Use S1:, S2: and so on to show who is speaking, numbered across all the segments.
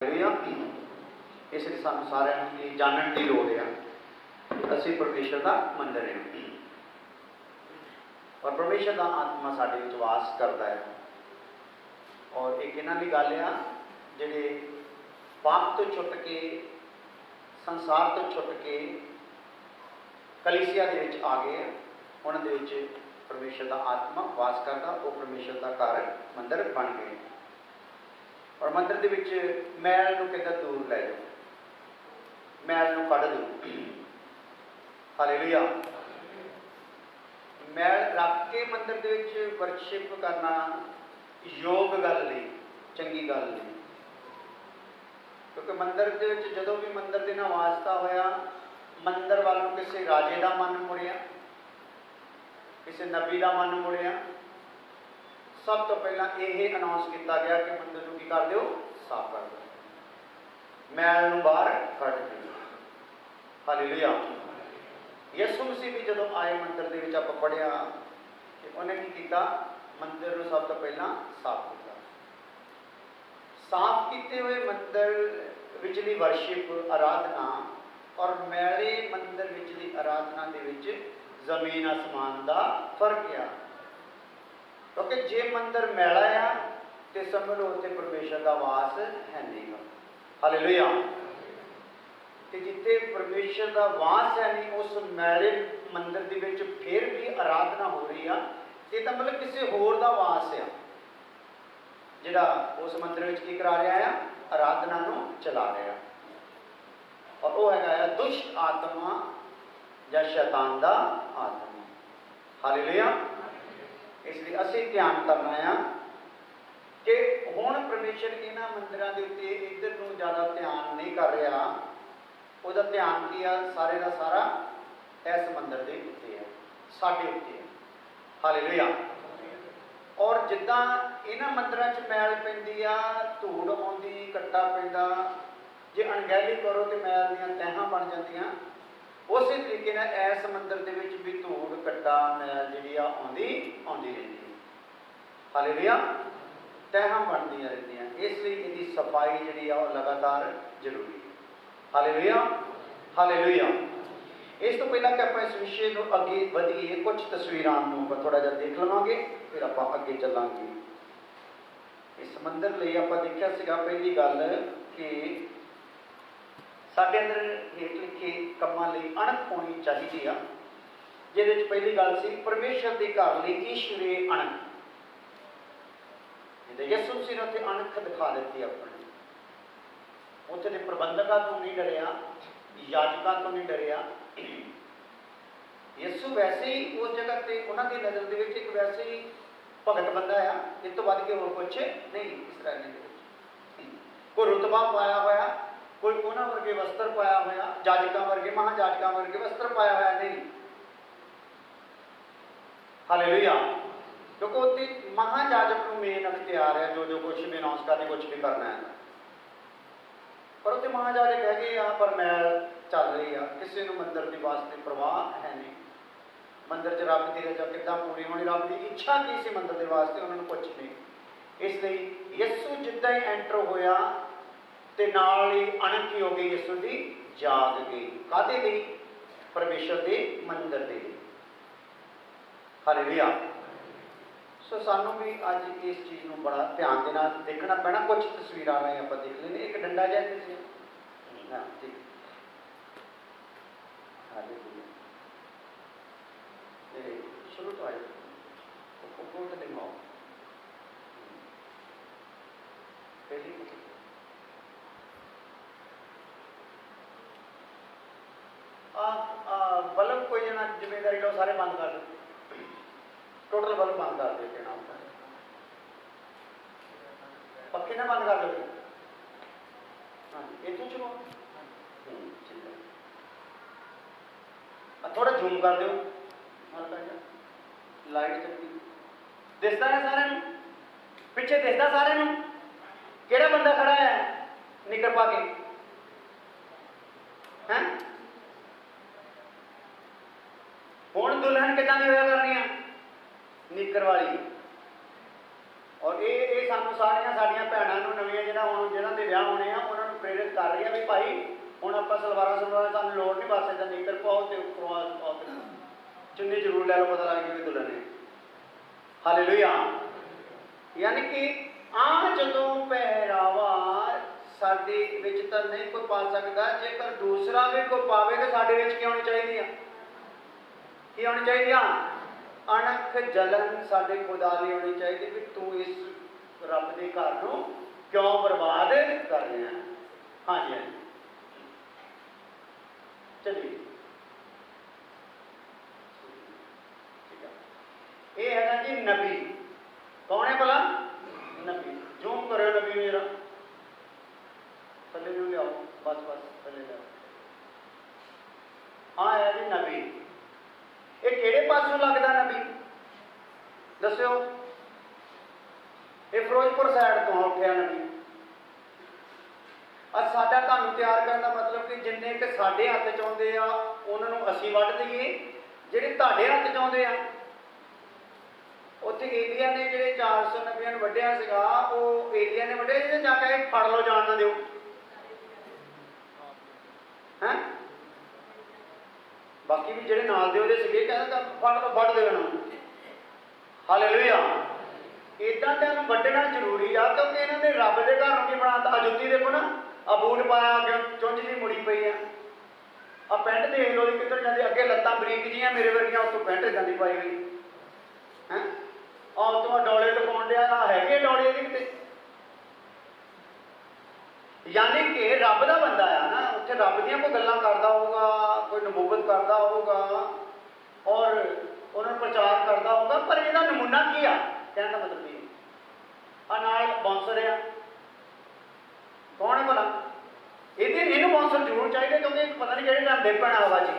S1: इसलिए सानू सारिਆਂ ਨੂੰ ਇਹ ਜਾਣਨ ਦੀ ਲੋੜ ਹੈ ਅਸੀਂ परमेश्वर का मंदिर हैं और परमेश्वर का आत्मा साडे विच वास करता है। और एक इन्हां दी गल आ जिहड़े पाप तो छुट के संसार तो छुट के कलीसिया दे विच आ गए उन्हां दे विच परमेश्वर का आत्मा वास करता, वो परमेश्वर का घर मंदिर बन गए। और मंदिर के विच मैल नूं कहंदा दूर लै जाओ, मैल नूं कढ दो। हालेलुया। मैल रख के मंदिर के विच वर्शिप करना योग गल नहीं, चंगी गल नहीं। क्योंकि मंदिर के विच जदों भी मंदिर दे नाल वास्ता होया, मंदिर वाल नूं किसी राजे का मन मुड़िया, किसी नबी का मन मुड़िया, सब तो पहला यह अनाउंस किया गया कि मंदिर को की कर दो, साफ कर दो, मैल नूं बाहर कढ दो। हालेलुया। यसू मसीह भी जदों आए मंदिर के विच आपां पढ़िया कि उन्हें की किया, मंदिर नूं सब तो पहला साफ किया। साफ किए हुए मंदिर विचली वर्शिप आराधना और मैले मंदिर विचली आराधना के विच जमीन आसमान का फर्क है। क्योंकि जे मंदिर मैला आ तो समझ लो उत्थे परमेश्वर का वास है नहीं। हालेलुया। कि जिथे परमेश्वर का वास है नहीं, उस मैले मंदिर के विच फिर भी आराधना हो रही है, ये तो मतलब किसी होर का वास है जिहड़ा उस मंदिर विच की करा रहा है, आराधना नूं चला रहा। और वह है दुष्ट आत्मा या शैतान का आत्मा। हालेलुया। इसलिए असीं ध्यान करना है कि हुण परमेश्वर इन्हां मंदिरां दे उत्ते इधर नूं ज़्यादा ध्यान नहीं कर रहा, उसका ध्यान की है सारे का सारा इस मंदिर के उत्ते है, साडे उत्ते है। हालेलुया। और जिद्दां इन्हां मंदिरां च मैल पैंदी आ, धूड़ आउंदी, कट्टा पैंदा, जे अणगहली करो तो मैल दीयां तहां बन जांदियां, उस तरीके नाल इस मंदिर के विच भी धूड़ कट्टा मैल जिहड़ी आउंदी रहिंदी है। हालेलुया। तहां बनदियां रहिंदियां, इसलिए इसकी सफाई जिहड़ी आ लगातार जरूरी है। हालेलुया। हालेलुया। इस तो पहला कि आप इस विषय को अगे बढ़िए, कुछ तस्वीरां नूं थोड़ा जिहा देख लवांगे, फिर आप अगे चलांगे। इस मंदिर लई आपां देखिआ सीगा पहली गल कि साडे अंदर हेठ लिखे कामां लई अणख होनी चाहिदी आ। जिहदे विच पहली गल सी परमेश्वर दे घर लई ईश्वरी अणख। यसू मसीह ने उत्थे अणख दिखा दी अपनी, उत्थे दे प्रबंधकां तो नहीं डरिया, याजकां तो नहीं डरिया। यसू वैसे ही उस जगह पर उन्होंने की नज़र के एक वैसे ही भगत बंदा आ, इस तो वध के होर कुछ नहीं। इसराइली कोई रुतबा पाया होया, कोई उन्होंने वर्गे वस्त्र पाया होया, जाजकां वर्गे महाजाजकां वर्गे वस्त्र पाया होया नहीं। हालेलुया। क्योंकि उत्ते महाजाजक को मेन अख्तियार है, जो कुछ भी अनाउंस करने, कुछ भी करना है। पर उत्ते महाजाजक है कि यहाँ पर मैल चल रही है, किसी को मंदिर की वास्ते परवाह है नहीं। मंदिर च रब की रजा किद्दां पूरी होनी, रब की इच्छा की सी मंदिर के वास्ते, उन्होंने कुछ नहीं। इसलिए यसू जिद्दां ही एंटर होया ते नाल ही अणख ही हो गई, यसू की जाग गई। काहदे लई? परमेश्वर के मंदिर के लिए। हालेलुया। सो सानू भी अज इस चीज़ को बड़ा ध्यान देना देखना पैना। कुछ तस्वीरां में आप देख लेंगे। एक डंडा जैसे ठीक। हालेलुया। शुरू तो आए कोट दिखाओ पहली बल्ब कोई जना जिम्मेदारी लो, सारे बंद कर दो, टोटल बल्ब बंद कर दे देना, पक्के ना बंद कर दो। हाँ इतों चलो ठीक है, थोड़ा जूम कर दो, लाइट चलती दिसदा है सारे नूं, पिछे दिसदा सारे नूं किहड़ा बंदा खड़ा है निकर पा के हैं। हुण दुल्हन किदां दी होया करनी है? निकर वाली। और ये सानू सारिया साडियां भैणां नूं नवीं जिन्हां दे विआह होने आ उन्हां नूं प्रेरित कर रही है भी भाई हुण आपां सलवारां सानू लोड़ नहीं, बस इदां नीकर पाओ ते उपरों पाओ ते चुन्नी जरूर लै लो, पता लग जाए दुल्हन है। हालेलुया। यानी कि जदों पहरावा साडे विच तां नहीं कोई पा सकदा, जेकर दूसरा भी कोई पावे तो साडे विच की होनी चाहिए, की होनी चाहिए? अणख जलन साडे खुदा दी होनी चाहिए भी तू इस रब के घर नूं क्यों बर्बाद कर रहा है। हाँ जी, हाँ जी, चलिए ये है ना जी नबी। कौन है भला? नबी। जूम करो नबी मेरा, थले नूं लियाओ, बस बस थले लियाओ। हाँ है जी नबी। ये किहड़े पासों लगदा नबी दस्यो? ये फिरोजपुर साइड तो उठिया नबी। अज साडा तुहानूं तैयार करने का मतलब कि जिन्ने कि साडे हत्थ च आउंदे आ उन्हां नूं असीं वढ दईए, जिहड़े तुहाडे हत्थ च आउंदे आ उत्थे एलिया ने जिहड़े 400 नबियां नूं वढिया सीगा, वो एलिया ने वढिया जिहड़े जाके फड़ लो जान ना दिओ हैं। बाकी भी जिहड़े नाल दे उहदे सीगे कहंदा फड़ लो वढ देओ इन्हां नूं। हालेलुया। इदां तैनूं वढना जरूरी आ क्योंकि इन्हां ने रब दे घर नूं की बनाता। जुत्ती देखो ना, आ बूट पाया अगे चुंझ जी मुड़ी पई आ पैंट देख लो किधर जाती, अगे लत्तां बरीक जिहियां मेरे वर्गियां, उत्तों पैंट इदां दी पाई गई है। उत्तों डोले दिखाउण डिया हैगे डोले इहदे किते। यानी कि रब का बंदा आ ना, उत्थे रब दियां कोई गल्लां करदा होगा, कोई नबूवत करदा होगा और उन्होंने प्रचार करता होगा, पर इसका नमूना की आ कहने का मतलब ये नाल बाउंसर आ। कौन है भला? इन्हू बाउंसर जरूर चाहिए क्योंकि पता नहीं कि टाइम डिग पैना हवा जी।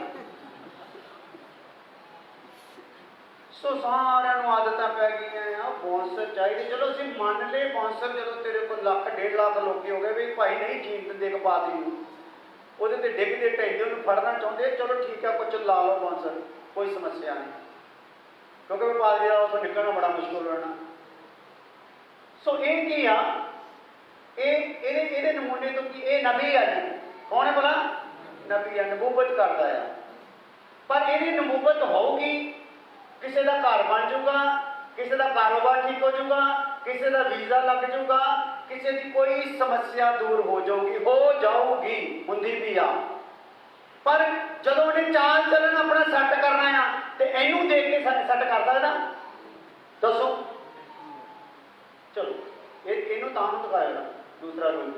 S1: सो सारे आदत पै गई बाउंसर चाहिए। चलो असं मान ले बाउंसर जो तेरे को लख 1.5 लाख लोग हो गए भी भाई नहीं जीन दिंदे एक पादरी वो डिगते ढेंगे उन्होंने फड़ना चाहते, चलो ठीक है कुछ ला लो बाउंसर, कोई समस्या नहीं क्योंकि पादरी का उतो निकलना बड़ा मुश्किल होना। सो ये की आ ये नमूने तो कि ये नबी है जी। कौन है भला? नबी है, नबूबत करता है। पर ये नबूबत होगी किसी का घर बन जाऊगा, किसी का कारोबार ठीक हो जाऊगा, किसी का वीज़ा लग जाऊगा, किसी की कोई समस्या दूर हो जाऊगी होंदी भी आ। पर जो उन्हें चाल चलन अपना सैट करना है तो इनू देख के सैट कर सकता दसो? चलो इनू तां दिखाएगा दूसरा रूल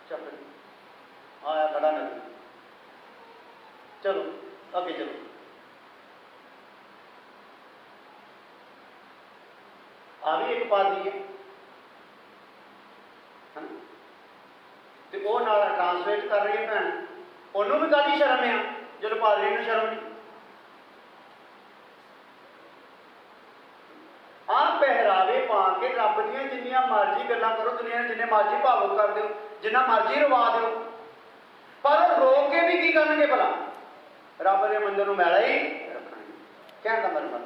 S1: चक आया खड़ा नबी। चलो अगे चलो, आ भी एक पादरी है तो वो नाल ट्रांसलेट कर रही है भैन, उन्होंने भी काहदी शर्म आ जो पादरी नूं शर्म नहीं। पहरावे पा के रब दियां जिन्नियां मर्जी गल्लां करो, दुनिया ने जिन्ने मर्जी भावुक कर दो, जिन्ना मर्जी रवा दो, पर रोक के भी की करनगे भला? रब के मंदिर में मैला ही रखना। कहने का मतलब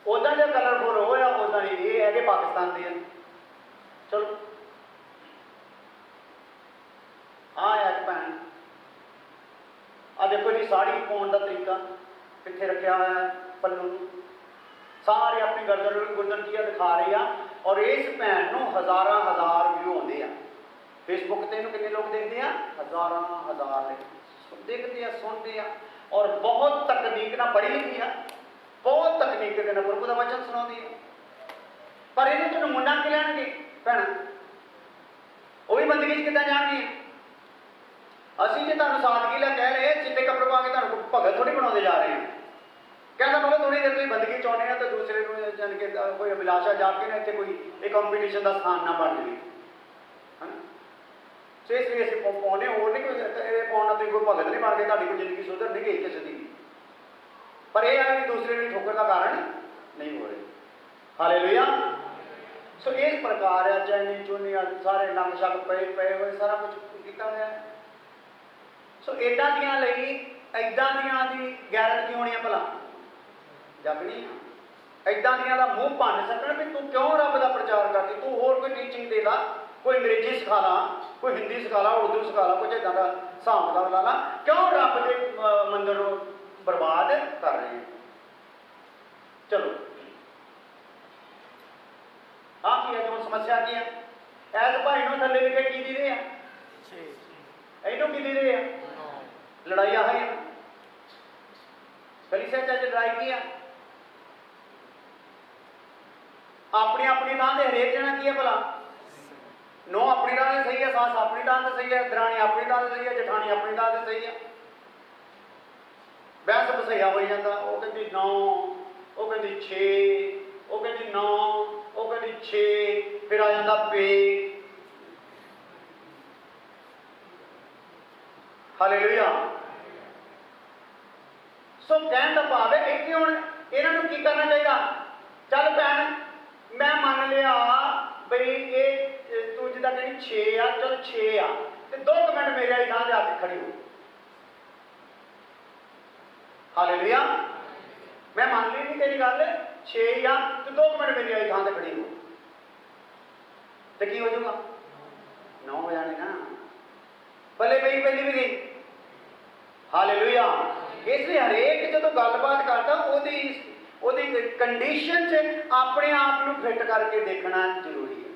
S1: उदा जो कलरफुल हो उदा ही ये है कि पाकिस्तान के। चलो एक भैन आ देखो जी साड़ी पाने का तरीका कितने रखा हुआ है, पल्लू सारे अपनी गर्दन गुरदनकिया दिखा रही आ। और इस भैन को हजार व्यू आते हैं फेसबुक से। इन्हों कितने लोग देखते हैं? हजार देखते हैं, सुनते हैं और बहुत तकनीक ना पढ़ी लिखी है, बहुत तकनीक के ना प्रभु का वचन सुनाती है। पर ये नमूना कि लैनगे भैन, वो भी बंदगी कितना जाएंगे? असी जो तुम सादगी ला कह रहे हैं चिट्टे कपड़े पा के तुम भगत थोड़ी बनाते जा रहे हैं। कहना मतलब थोड़ी देर तुम बंदगी चाहते हैं तो दूसरे को जान के कोई अभिलाषा जाके ना इतने कोई एक कंपीटिशन का स्थान ना बन जाए है ना। सो इसलिए असं पाने होर नहीं कोई पाना तुम कोई भगत नहीं बन गए, तुम कोई जिंदगी सुधर नहीं गई किसी की। पर यह है कि दूसरे की ठोकर का कारण नहीं हो रहे। हालेलुया। सो इस प्रकार है चैनी चूनी सारे नंग शक पे हुए सारा कुछ किया हुआ है। सो इदा दी गैरत की होनी है भला? जगनी इदां दियां दा मूँह भन सकण भी तू क्यों रब का प्रचार करती, तू होर कोई टीचिंग दे ला, कोई अंग्रेजी सिखा ला, कोई हिंदी सिखा ला, उर्दू सिखा ला, कुछ इदां दा हिसाब किताब ला ला, क्यों रब के मंदिर को बर्बाद कर रहे हैं। चलो हाँ की है जो समस्या की है, ऐस भाई नूं थल्ले लिखे की दी रहे हैं, इनू की दी रहे हैं, लड़ाई आ है कलीसिया च लड़ाई की है, अपनी अपनी थां से हरेक जना की है भला, नौ अपनी थां से सही है, सस अपनी थां से सही है, दरानी अपनी थां से सही है, जठानी अपनी थां से सही है, बहस बसैया हो जाता, वो कहती 9, वो कहती 6, वो कहती 9, वो कहती 6, फिर आ जाता पे। हालेलुया। सो कहने का भाव है इतने हुण इन्हां नूं की करना चाहिए, चल भैन मैं मान लिया बई ये तू जिदा कहीं 6 आ, चल 6 आ, तो 2 मिनट मेरे वाली थां ते आके खड़ी हो। हालेलुया। मैं मान ली नहीं तेरी गल 6 ही आ, तो 2 मिनट मेरी वाली थां ते खड़ी हो, तो की हो जाऊगा 9 हो जाने ना, भले मेरी पहली भी गई। हालेलुया। इसलिए हरेक जो गलबात करता ओदी कंडीशन से अपने आप को फिट करके देखना जरूरी है।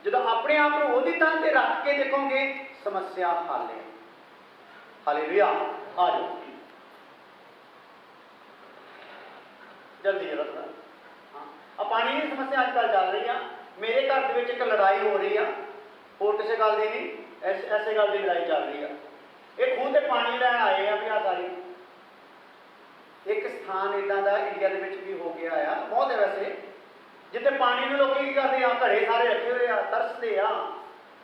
S1: जो अपने आप को ओदी थां ते रख के देखोगे समस्या हल है। हालेलुया। आ जाओ जल्दी जरा हाँ, अब पानी की समस्या अजकल चल रही है, मेरे घर के एक लड़ाई हो रही है, होर किसी गल की नहीं, ऐसे गल की लड़ाई चल रही है। ये खूह से पानी लैन आए हैं भी आ सारी, एक स्थान इदा का इंडिया के भी हो गया है, बहुत है वैसे, जिते पानी में लोग की करते हैं घड़े सारे रखे हुए हैं, तरसते हैं,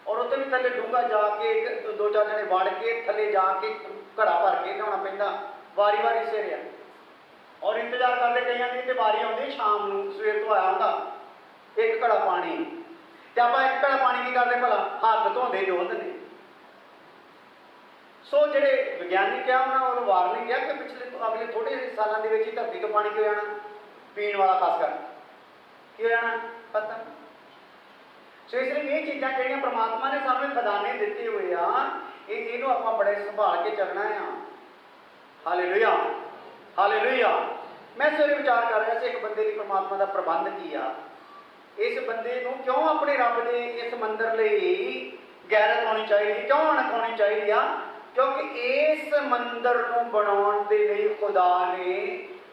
S1: और उत्ते भी थले डूंगा जाके 2-4 जने वड़ के थले जाके घड़ा भर के नहाना पैंदा, वारी वारी सिर है, और इंतजार करते कई की बारी आती शाम को, सवेर तो आया होंगे एक घड़ा पानी, तो आप एक घड़ा पानी की करते भला हाथ धोते जोत ने। सो ਜਿਹੜੇ ਵਿਗਿਆਨਿਕ ਆ ਉਹਨਾਂ ਵੱਲੋਂ ਵਾਰਨਿੰਗ किया कि पिछले अगले थोड़े सालों के ही धरती ਤੋਂ पानी की हो जाना, पीने वाला खास कर की हो जाना पता। सो इसलिए ये चीज़ां ਜਿਹੜੀਆਂ परमात्मा ने सामने खजाने दिते हुए आ, ਇਹਨੂੰ ਆਪਾਂ बड़े संभाल के चलना है। हालेलुया। हालेलुया। मैं सवेरे विचार कर रहा था एक बंदे की परमात्मा का प्रबंध की आ, इस बंदे को क्यों अपने रब के इस मंदिर लिए गैरत होनी चाहिए, क्यों अणख होनी चाहिए, क्योंकि इस मंदिर को बनाने के लिए खुदा ने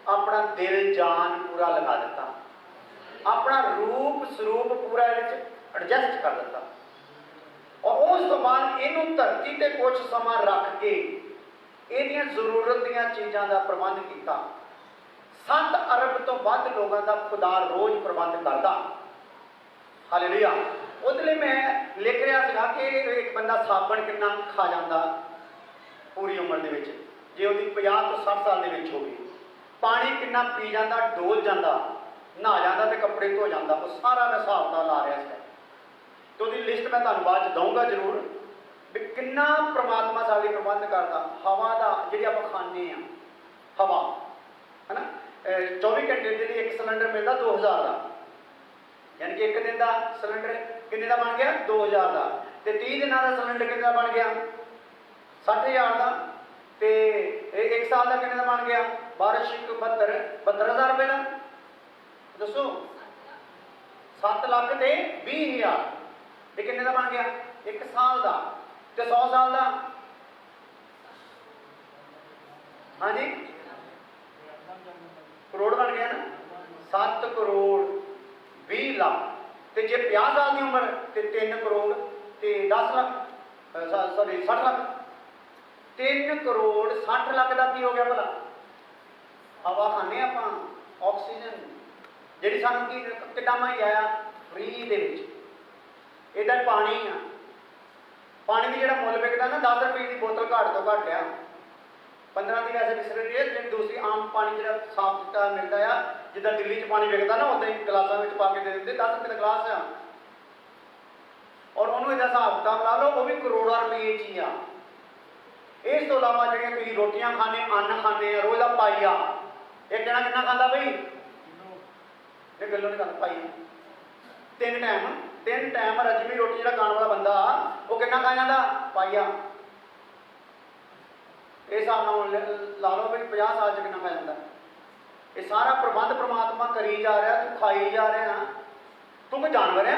S1: अपना दिल जान पूरा लगा दिता, अपना रूप स्वरूप पूरा एडजस्ट कर दिता, और उस तो बाद इनू धरती पर कुछ समा रख के इहदियां जरूरत दीयां चीज़ों का प्रबंध किया। 7 अरब तो वध लोगों का खुदा रोज़ प्रबंध करता। हालेलुया। उसलिए मैं लिख रहा था कि एक बंदा साबण कितना खा जाता पूरी उम्र के विच, जे उसकी 50 तो 60 साल के विच हो गई, पानी कितना पी जाता, डोल जाता, नहा जाता तो कपड़े धो जाता, वो सारा मैं हिसाब किताब ला रहा है, तो उसकी लिस्ट मैं तुहानूं बाद दूंगा जरूर भी कितना परमात्मा साडी प्रबंध करता। हवा का जी आप खाने हवा है ना, 24 घंटे जी एक सिलेंडर मिलता 2000 का, यानी कि एक दिन का सिलेंडर किन्ने का बन गया 2000 का, तो 30 दिनों का सिलेंडर कितना बन गया 60,000 का, तो एक साल का किन्ने का बन गया 72,000 रुपये का। दसो 7 लाख ते 20,000, तो किन्ने का बन गया एक साल का, तो 100 साल का। हाँ जी करोड़ बन गया ना, 7 करोड़ 20 लाख, तो जे 50 साल की उम्र तो 3 करोड़ तो 10 लाख, सॉरी 60 लाख, 3 करोड़ 60 लाख का की हो गया भला। हवा खाने आप ऑक्सीजन जी सानू की कितना मुहैया फ्री दे इदा पानी आ, पानी की जो मुल विकता ना 10 रुपये की बोतल घट तो घट आ, 15 की वैसे विसर रही है, लेकिन दूसरी आम पानी जो साफ सुथरा मिलता है जिदा दिल्ली च पानी विकता ना उदा ही गिलासा में पा के दे देते, 10 रुपये का गिलास आ, और उन्होंने इदा हिसाब किताब ला लो वो भी करोड़ों रुपये च ही आ। इस तो इलावा जो रोटियां खाने अन्न खाने रोज़ का पाईया एक जना कितना खाता भाई? एक किलो नहीं खाता भाई। तीन टाइम रजवी रोटी जो खाने वाला बंदा वो कितना खा जाता? पाइया। इस हिसाब ला लो भाई 50 साल च कितना खा जाता। ये सारा प्रबंध परमात्मा करी जा रहा, तू खाई जा रहा, तू कोई जानवर है?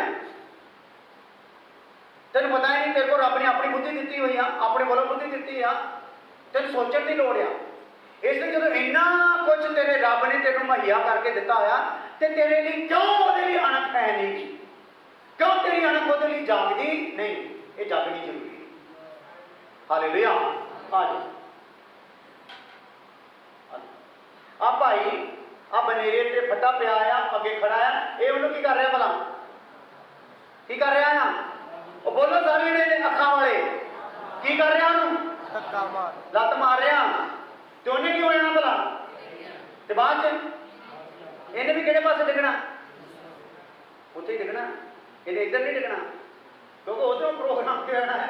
S1: तेन पता ही नहीं, तेरे को रब ने अपनी बुद्धि दी हुई है, अपने बोलो बुद्धि दी है, तेन सोचने की लोड़ आ। इसलिए जो इन्ना कुछ तेरे रब ने तेन मुहैया करके दिता होया, ते तेरे लिए क्यों ਉਹਦੇ ਲਈ अणख है नहीं? क्यों तेरी अणख ਉਹਦੇ ਲਈ जागदी नहीं? ये जागनी जरूरी है। हालेलुया। आ जाओ आ भाई, आ बनेरे ते फटा पिया आ, अगे खड़ा है, ये उन्होंने की कर रहा भला? की कर रहा है? वो बोलो सारे ने अखा वाले की कर रहा? लत मार रहा, तो उन्हें की हो जाना भला? तो बाद इन्हें भी किहड़े पासे डिगना? उत्थे ही डिगना, इन्हें इधर नहीं डिगना, क्योंकि उधरों प्रोग्राम करना है।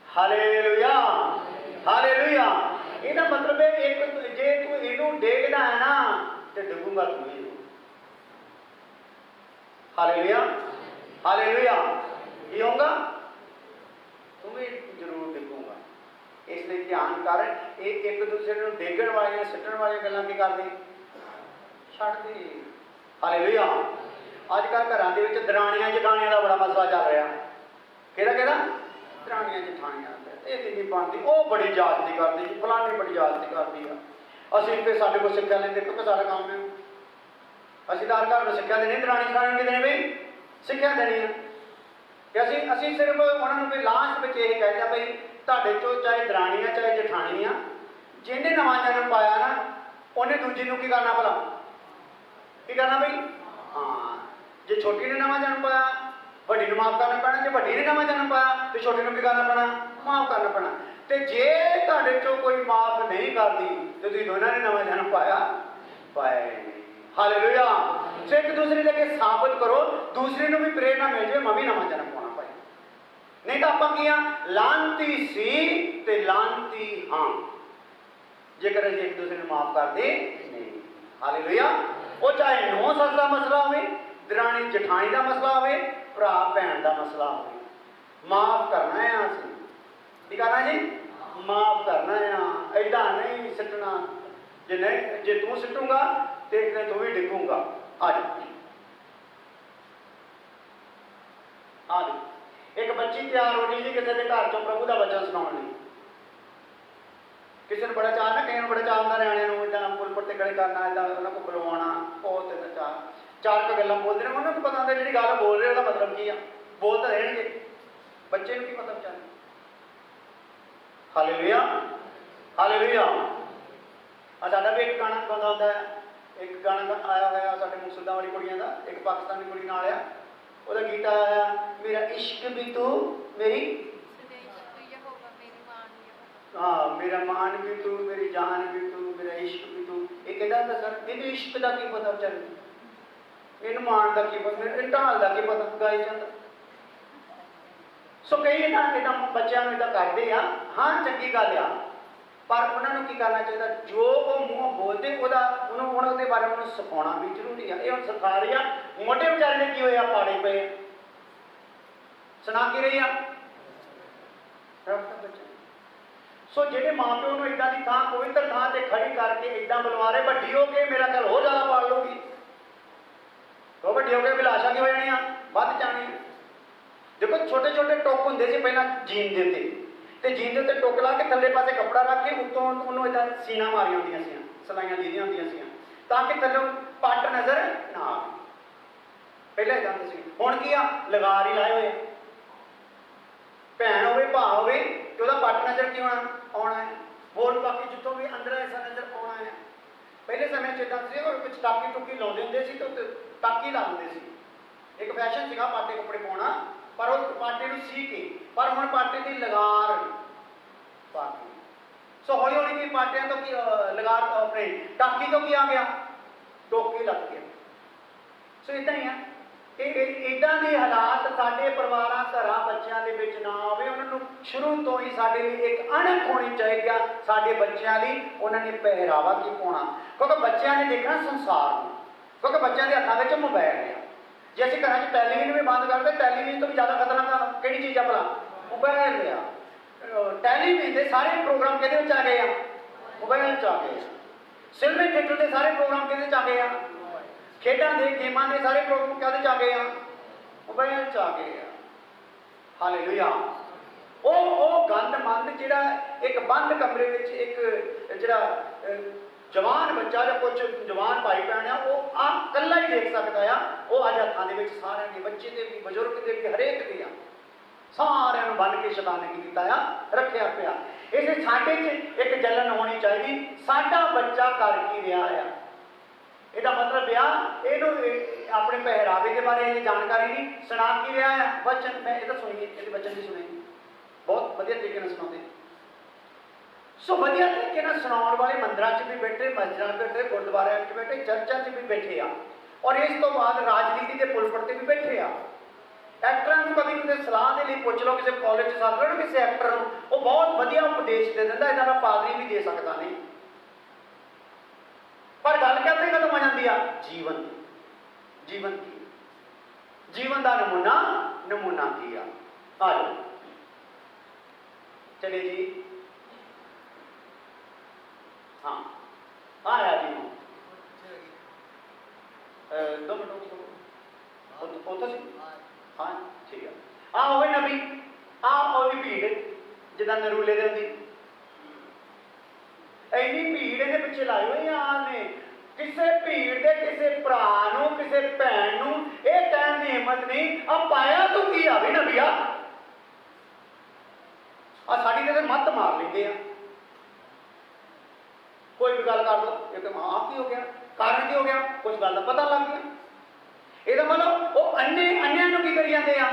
S1: Hallelujah, hallelujah. ਇਹਦਾ मतलब है एक जे तू इनू देखना है ना तो डूबूंगा तू ही। Hallelujah, hallelujah. ये होगा तू भी जरूर डूबूंगा। इसलिए ध्यान कर, एक दूसरे को डेगण वाली सट्टन वाली गल्लां की कर दी, छड़ दी। हालेलुया। अजकल घरां दे विच दराणियां जठाणियां दा बड़ा मसला चल रहा। किहड़ा दराणियां जठाणियां ये नहीं बनती, वो बड़ी जाति करती जी, फलानी बड़ी जाति करती है। असं तो साढ़े को सिक्ख्या लेंगे, क्योंकि सारा काम है असं तो हर घर में सिक्ख्या देनी, दरानी जठानी की देनी भाई सिक्ख्या देनी है। असी सिर्फ उन्होंने भी लास्ट में यही कह दिया भाई तुहाडे चो चाहे दरानी है चाहे जठानी है, जिन्हें नवा जन्म पाया ना उन्हें दूजी को की करना भला? की करना भाई? हाँ, जो छोटी ने नवा जन्म पाया वड्डी नूं माफ करना पैना, जो वड्डी ने नवा जन्म पाया तो छोटी नूं की करना पैना? माफ करना पैना। तो जे तुहाडे चों कोई माफ नहीं करती तो तुसीं दोनों ने नवा जन्म पाया नहीं। हालेलुया। सो एक दूसरे के अगे साबित करो, दूसरे नूं भी प्रेरणा मिल जाए, मैं भी नवा जन्म पाना पाए। नहीं तो आपां की लानती सी ते लानती हाँ, जेकर असीं एक दूसरे नूं माफ करदे नहीं। हालेलुया। वो चाहे नूंह सस का मसला होवे, दराणी जठानी का मसला होवे, भरा भैन का मसला होवे, माफ करना है। असीं की करना जी? माफ करना है। ऐदा नहीं सिटना, जे नहीं जे तू सिटूंगा तो एक दिन तू भी डिगूंगा। आ एक बच्ची तैयार हो गई जी किसी के घर चो प्रभु का वचन सुनाने लई। किसी ने बड़ा चाह ना, कई बड़ा चाह होंदा निआणिआं इदा पुल ते खड़े करना, इदा उन्होंने को बुलवाना, बहुत इदा चार क गल्लां बोलते हैं, उन्होंने पता होंदा जिहड़ी गल बोल रहे उसका मतलब की आ, बोल तो रहणगे, बच्चे नूं की पता बेचारे। Hallelujah, hallelujah. साडा भी एक गाना गांदा होंदा है, एक गाना आया होया साडे मुसलदा वाली कुड़ियां दा, एक पाकिस्तानी कुड़ी नाल आ, ਉਹਦਾ गीत आया मेरा इश्क भी तू मेरी, हाँ मेरा मान भी तू मेरी जान भी तू मेरा इश्क भी तू। ये कहता था सर इन इश्क का की पता चल, इन मान का की पता, इन ढाल का की पता गाई जाता। सो कई इदा बच्चों इदा करते हैं, हाँ चंगी गल आ, पर उन्होंने की करना चाहिए, जो वो मूँह बोलते उन्होंने बारे में सिखाना भी जरूरी है। ये हम सिखा रही है, मोटे बेचारे ने की होया पाड़े पे सुना की रही है बच्चे। सो जेडे माँ प्यो को इदा की थां पवित्र थां से खड़ी करके इदा बुलवा रहे, वड्डी हो के मेरा घर हो ज़्यादा पाल लूगी, तो वड्डी हो के विलासा की हो जानी, वध जानी। देखो छोटे छोटे टुक होंगे से पहला जीन देते, तो जीन के टुक ला के थले पासे कपड़ा रख के उत्तों उन्होंने इदा सीना मारिया होंदियां सी, सलाइयां दीदियां होंदियां सी, ताकि थल्लों पट नज़र ना आए। पहले इदा होंदा सी, हुण की आ लगार ही लाए हुए, भैन होवे भा होवे तो वह पट नज़र क्यों आना है, होर बाकी जितों भी अंदर ऐसा नज़र आना है। पहले समय इदा से कुछ टाकी टुकी लाते होंगे सी, तो टाकी ला देंगे सी, एक फैशन सीगा पाटे कपड़े पाना, पर उस पाटे को सी के, पर हुण पाटे की लगार पा के। सो हौली हौली की पाटियां तो की लगार अपने टाकी तो की आ गया, टोके लग गया। सो इदा ही है, इदा के हालात साडे परिवारां घरां बच्चों ਦੇ ਵਿੱਚ ਨਾ ਆਵੇ। ਉਹਨਾਂ ਨੂੰ ਸ਼ੁਰੂ ਤੋਂ ਹੀ ਸਾਡੇ ਲਈ ਇੱਕ ਅਣਖ ਹੋਣੀ ਚਾਹੀਦੀ ਆ ਸਾਡੇ ਬੱਚਿਆਂ ਲਈ, ਉਹਨਾਂ ਨੇ ਪਹਿਰਾਵਾ ਕੀ ਪਾਉਣਾ, ਕਿਉਂਕਿ ਬੱਚਿਆਂ ਨੇ ਦੇਖਣਾ ਸੰਸਾਰ ਨੂੰ, ਕਿਉਂਕਿ ਬੱਚਿਆਂ ਦੇ ਹੱਥਾਂ ਵਿੱਚ ਮੋਬਾਈਲ ਹੈ। ਜੇ ਅਸੀਂ ਘਰਾਂ 'ਚ ਟੈਲੀਵਿਜ਼ਨ ਵੀ ਬੰਦ ਕਰਦੇ, ਟੈਲੀਵਿਜ਼ਨ ਤੋਂ ਵੀ ਜ਼ਿਆਦਾ ਖਤਰਨਾਕ ਕਿਹੜੀ ਚੀਜ਼ ਆ ਭਲਾ? ਮੋਬਾਈਲ ਆ। ਟੈਲੀਵਿਜ਼ਨ ਦੇ ਸਾਰੇ ਪ੍ਰੋਗਰਾਮ ਕਿਹਦੇ ਵਿੱਚ ਆ ਗਏ ਆ? ਮੋਬਾਈਲ 'ਚ ਆ ਗਏ ਆ। ਸਿਨੇਮਾ ਥੀਏਟਰ ਦੇ ਸਾਰੇ ਪ੍ਰੋਗਰਾਮ ਕਿਹਦੇ 'ਚ ਆ ਗਏ ਆ? ਖੇਡਾਂ ਦੇ ਗੇਮਾਂ ਦੇ ਸਾਰੇ ਪ੍ਰੋਗਰਾਮ ਕਿਹਦੇ 'ਚ ਆ ਗਏ ਆ? ਮੋਬਾਈਲ 'ਚ ਆ ਗਏ ਆ। ਹਾਲੇਲੂਇਆ। ਉਹ ਗੰਦਮੰਦ ਜਿਹੜਾ ਇੱਕ ਬੰਦ ਕਮਰੇ ਵਿੱਚ ਇੱਕ ਜਿਹੜਾ ਜਵਾਨ ਬੱਚਾ ਜਾਂ ਕੁਝ ਜਵਾਨ ਭਾਈ ਭੈਣ ਆ, ਉਹ ਆਪ ਇਕੱਲਾ ਹੀ ਦੇਖ ਸਕਦਾ ਆ। ਉਹ ਅੱਜ ਹੱਥਾਂ ਦੇ ਵਿੱਚ ਸਾਰਿਆਂ ਦੇ, ਬੱਚੇ ਦੇ ਵੀ, ਬਜ਼ੁਰਗ ਦੇ ਵੀ, ਹਰੇਕ ਦੇ ਆ, ਸਾਰਿਆਂ ਨੂੰ ਬੰਨ ਕੇ ਸ਼ੈਤਾਨ ਨੇ ਕੀ ਕੀਤਾ ਆ? ਰੱਖਿਆ ਪਿਆ। ਇਸੇ ਸਾਡੇ 'ਚ ਇੱਕ ਜਲਨ ਹੋਣੀ ਚਾਹੀਦੀ, ਸਾਡਾ ਬੱਚਾ ਕਰ ਕੀ ਰਿਹਾ ਆ। ਇਹਦਾ ਮਤਲਬ ਆ ਇਹਨੂੰ ਆਪਣੇ ਪਹਿਰਾਵੇ ਦੇ ਬਾਰੇ ਇਹ ਜਾਣਕਾਰੀ ਨਹੀਂ, ਸੁਣਾ ਕੀ ਰਿਹਾ ਆ ਵਚਨ। ਮੈਂ ਇਹ ਤਾਂ ਸੁਣੀਏ, ਇਹਦੇ ਵਚਨ ਵੀ ਸੁਣੇ, ਬਹੁਤ ਵਧੀਆ ਤਰੀਕੇ ਨਾਲ ਸੁਣਾਉਂਦੇ। ਸੋ ਵਧੀਆ ਤਰੀਕੇ ਨਾਲ ਸੁਣਾਉਣ ਵਾਲੇ ਮੰਦਰਾਂ 'ਚ ਵੀ ਬੈਠੇ, ਮਸਜਿਦਾਂ 'ਚ ਬੈਠੇ, ਗੁਰਦੁਆਰਿਆਂ 'ਚ ਬੈਠੇ, ਚਰਚਾਂ 'ਚ ਵੀ ਬੈਠੇ ਆ, ਔਰ ਇਸ ਤੋਂ ਬਾਅਦ ਰਾਜਨੀਤੀ ਦੇ ਪੁਲਪਟ ਤੇ ਵੀ ਬੈਠੇ ਆ। ਐਕਟਰਾਂ ਨੂੰ ਕਦੀ ਕਿਸੇ ਸਲਾਹ ਦੇ ਲਈ ਪੁੱਛ ਲਓ, ਕਿਸੇ ਕਾਲਜ 'ਚ ਸੱਦ ਲਓ ਕਿਸੇ ਐਕਟਰ ਨੂੰ, ਉਹ ਬਹੁਤ ਵਧੀਆ ਉਪਦੇਸ਼ ਦੇ ਦਿੰਦਾ, ਇਹਦਾ ਮੈਂ ਪਾਦਰੀ ਵੀ ਦੇ ਸਕਦਾ ਨਹੀਂ। ਪਰ ਗੱਲ ਕਿੱਥੇ ਖਤਮ ਹੋ ਜਾਂਦੀ ਆ? ਜੀਵਨ ਜੀਵਨ ਕੀ, ਜੀਵਨ ਦਾ ਨਮੂਨਾ ਕੀ ਆ? ਆ ਜਾਓ चलिए जी। हाँ आया जी। 2 मिनट ਉੱਥੇ ਸੀ। ਹਾਂ ਠੀਕ ਆ। ਆ ਹੋਵੇ ਨਬੀ, ਆ ਉਹਦੀ ਭੀੜ ਜਿੱਦਾਂ ਨਰੂਲੇ ਦੇ ਹੁੰਦੀ, ਇੰਨੀ ਭੀੜ ਇਹਦੇ ਪਿੱਛੇ ਲਾਈ ਹੋਈ ਆ ਨੇ। ਕਿਸੇ ਭੀੜ ਦੇ ਕਿਸੇ ਭਰਾ ਨੂੰ, ਕਿਸੇ ਭੈਣ ਨੂੰ ਇਹ ਕਹਿਣ ਦੀ ਹਿੰਮਤ ਨਹੀਂ, ਆ ਪਾਇਆ ਤੂੰ ਕੀ ਆਵੇ ਨਬੀਆ। ਆ ਸਾਡੀ ਤੇ ਮੱਤ ਮਾਰ ਲੈਂਦੇ ਆ, ਕੋਈ ਵੀ ਗੱਲ ਕਰ ਦੋ, ਇਹ ਆ ਕੀ ਹੋ ਗਿਆ, ਕਾਰਨ ਕੀ ਹੋ ਗਿਆ, ਕੁਝ ਗੱਲ ਦਾ ਪਤਾ ਲੱਗ ਗਿਆ। ਇਹਦਾ ਮਤਲਬ ਉਹ ਅੰਨਿਆਂ ਨੂੰ ਕੀ ਕਰੀ ਜਾਂਦੇ ਆ?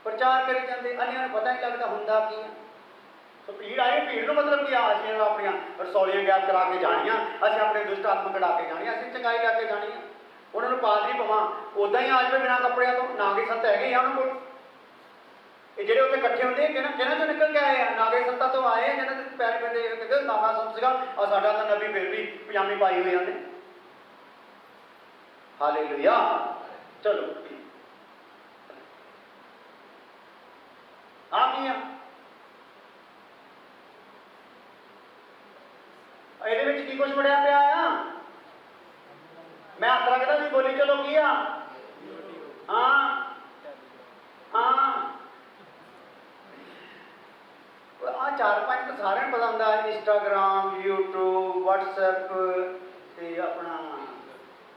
S1: ਪ੍ਰਚਾਰ ਕਰੀ ਜਾਂਦੇ। ਅੰਨਿਆਂ ਨੂੰ ਪਤਾ ਨਹੀਂ ਲੱਗਦਾ ਹੁੰਦਾ ਕੀ ਆ। ਸੋ ਭੀੜ ਆਈ, ਭੀੜ ਨੂੰ ਮਤਲਬ ਕੀ ਆ? ਅਸੀਂ ਆਪਣੀਆਂ ਰਸੌਲੀਆਂ ਗੈਪ ਕਰਾ ਕੇ ਜਾਣੀਆਂ, ਅਸੀਂ ਆਪਣੇ ਦੁਸ਼ਟ ਆਤਮਾ ਕਢਾ ਕੇ ਜਾਣੀਆਂ, ਅਸੀਂ ਚੰਗਾਈ ਲੈ ਕੇ ਜਾਣੀ ਆ। ਉਹਨਾਂ ਨੂੰ ਪਾਦਰੀ ਭਾਵਾਂ ਉਦਾਂ ਹੀ ਆ ਜਾਵੇ ਬਿਨਾਂ ਕੱਪੜਿਆਂ ਤੋਂ, ਨਾਗੇ ਸੰਤ ਹੈਗੇ ਆ ਉਹਨਾਂ ਕੋਲ। ਇਹ ਜਿਹੜੇ ਉੱਥੇ ਇਕੱਠੇ ਹੁੰਦੇ ਕਿਹਨਾਂ ਚੋਂ ਨਿਕਲ ਕੇ ਆਏ ਆ? ਨਾਗੇ ਸੰਤਾਂ ਤੋਂ ਆਏ ਆ, ਜਿਹਨਾਂ ਦੇ ਪੈਰ ਪੈਂਦੇ ਕਹਿੰਦੇ ਨਾਗਾ ਸੰਤ ਸੀਗਾ, ਆ ਸਾਡਾ ਤਾਂ ਨਬੀ ਫਿਰ ਵੀ ਪਜਾਮੀ ਪਾਈ ਹੋਈ ਉਹਨੇ। ਹਾਲੇਲੂਇਆ। ਚਲੋ ਆ ਕੀ ਆ? ਇਹਦੇ ਵਿੱਚ ਕੀ ਕੁਛ ਪੜਿਆ ਪਿਆ ਆ? ਮੈਂ ਹੱਥ ਰੱਖਦਾ ਸੀ, ਬੋਲੀ ਚਲੋ ਕੀ ਆ? ਹਾਂ ਹਾਂ, ਆ 4-5 ਤਾਂ ਸਾਰਿਆਂ ਨੂੰ ਪਤਾ ਹੁੰਦਾ। ਇੰਸਟਾਗ੍ਰਾਮ, ਯੂਟਿਊਬ, ਵਟਸਐਪ ਤੇ ਆਪਣਾ